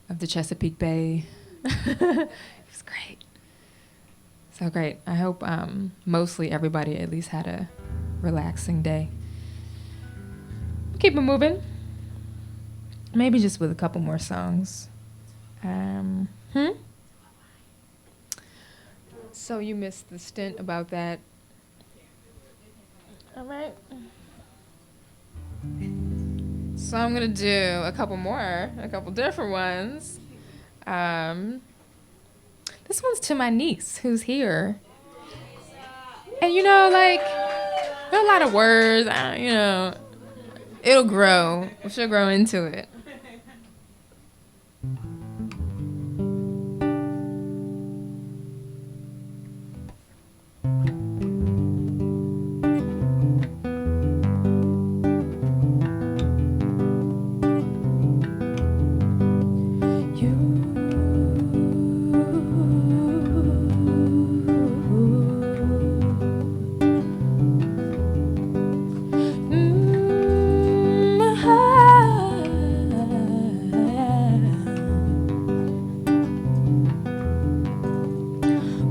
the Chesapeake Bay. It was great. So great. I hope mostly everybody at least had a relaxing day. Keep it moving. Maybe just with a couple more songs. So you missed the stint about that. All right. So I'm gonna do a couple different ones. This one's to my niece who's here. And there are a lot of words, it'll grow. She'll grow into it.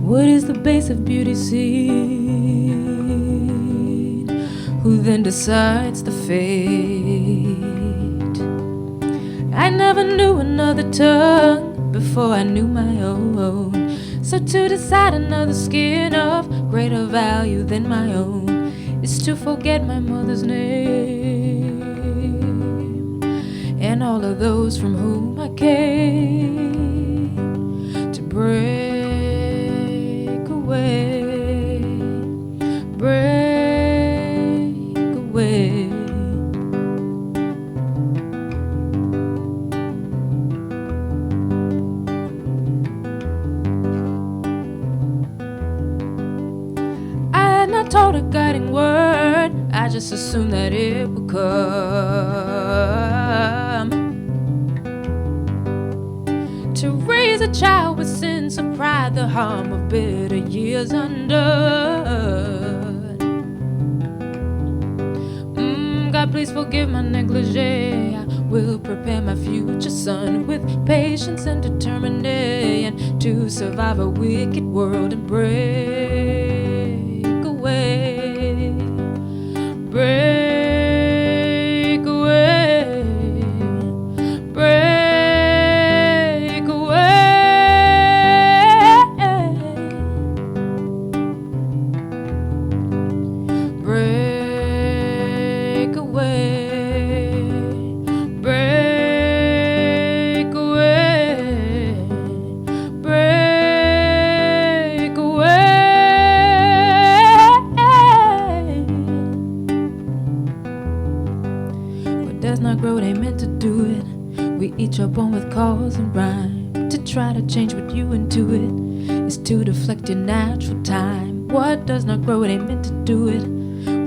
What is the base of beauty seen? Who then decides the fate? I never knew another tongue before I knew my own. So to decide another skin of greater value than my own is to forget my mother's name and all of those from whom I came to break away, break away. I had not told without a guiding word. I just assumed that it would come. To raise a child with sense of pride, the harm of bitter years undone. God, please forgive my negligee. I will prepare my future son with patience and determination to survive a wicked world and break away. Break away. Break away. Break away. Break away. Break away. What does not grow, they meant to do it. We each are born with cause and rhyme. To try to change what you intuit is to deflect your natural time. What does not grow, they meant to do it.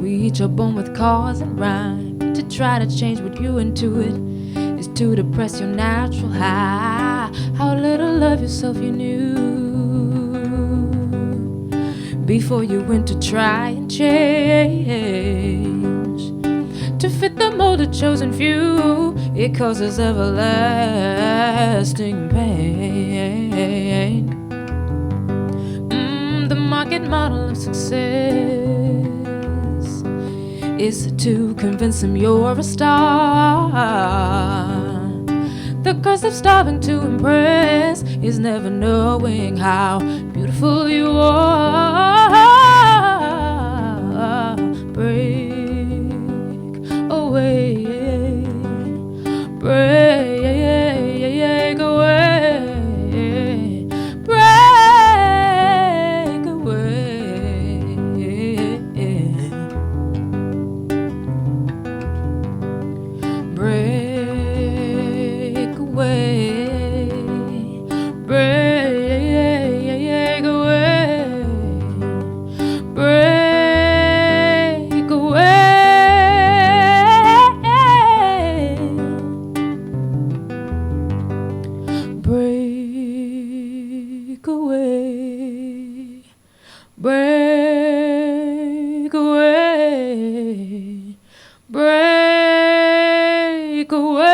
We each are born with cause and rhyme. To try to change what you intuit is to depress your natural high. How little of yourself you knew before you went to try and change to fit the mold of chosen few. It causes everlasting pain. The market model of success is to convince them you're a star. The curse of starving to impress is never knowing how beautiful you are. Break away. Break away. Break away. Break away. Break away. Break away. Break away. Break away. Break away.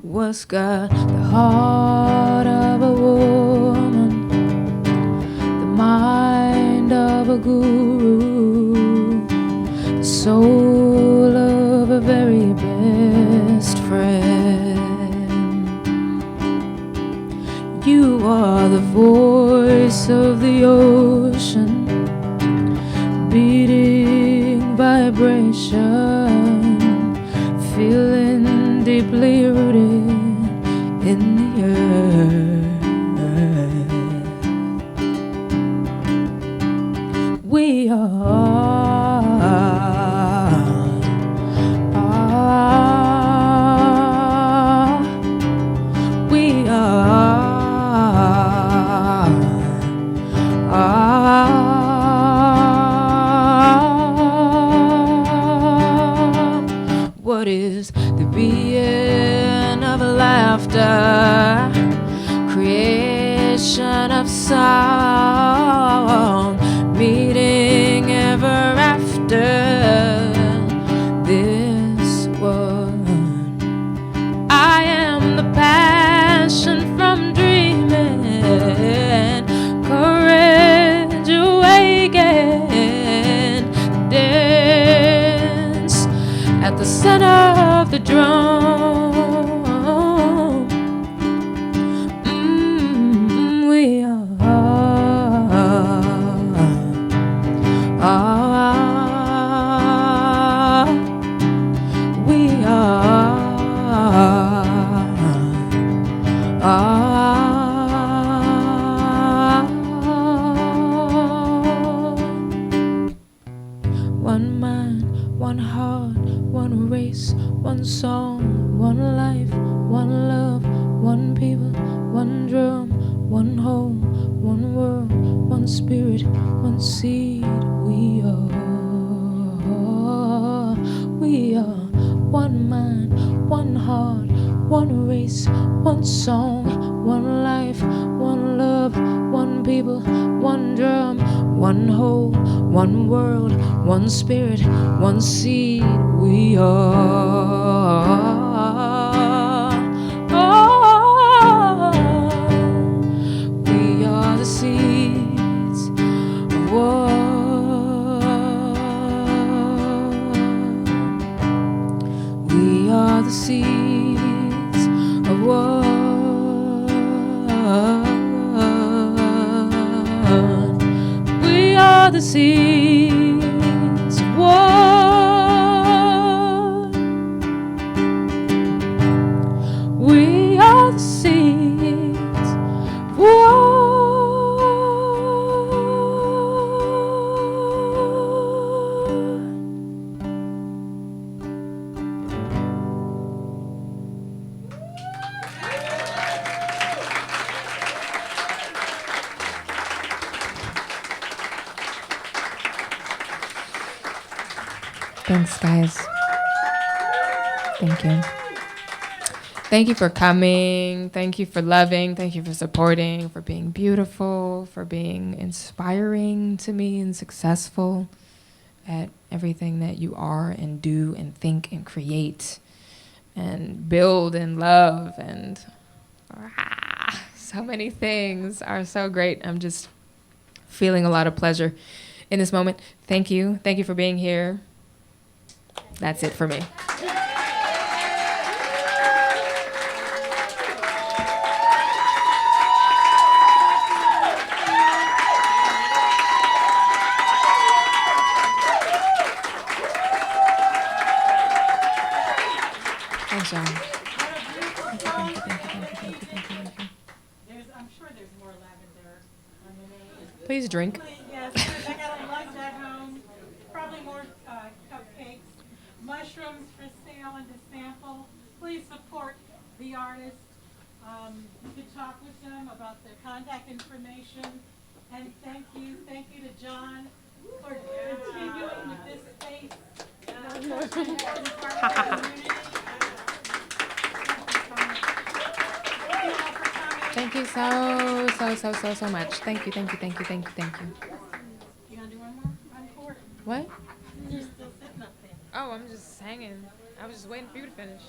What's got the heart of a woman, the mind of a guru, the soul of a very best friend? You are the voice of the ocean, beating vibration, feeling deeply rooted in the earth. We what is the being of laughter, creation of song, meeting ever after this one? I am the passion from dreaming, courage awaken, dance at the center of the drum. We are We are. One mind, one heart, one race, one song, one life, one love, one people, one drum, one home, one world, one spirit, one seed. We are one mind, one heart, one race, one song, one life, one love, one people, one drum, one whole, one world, one spirit, one seed. We are. We are the seeds of one. We are the seeds of one. We are the seeds of one. We are the seeds of one. Thanks, guys. Thank you. Thank you for coming. Thank you for loving. Thank you for supporting, for being beautiful, for being inspiring to me and successful at everything that you are and do and think and create and build and love and so many things are so great. I'm just feeling a lot of pleasure in this moment. Thank you. Thank you for being here. That's it for me. Thanks, John. I'm sure there's more lavender on the name. Please drink. Yes, I got a lunch at home, probably more cupcakes, mushrooms for sale and to sample. Please support the artist. You could talk with them about their contact information. And thank you to John for continuing with this space. Thank you so much. Thank you. You gonna do one more encore? What? You're still sitting up there. Oh, I'm just hanging. I was just waiting for you to finish.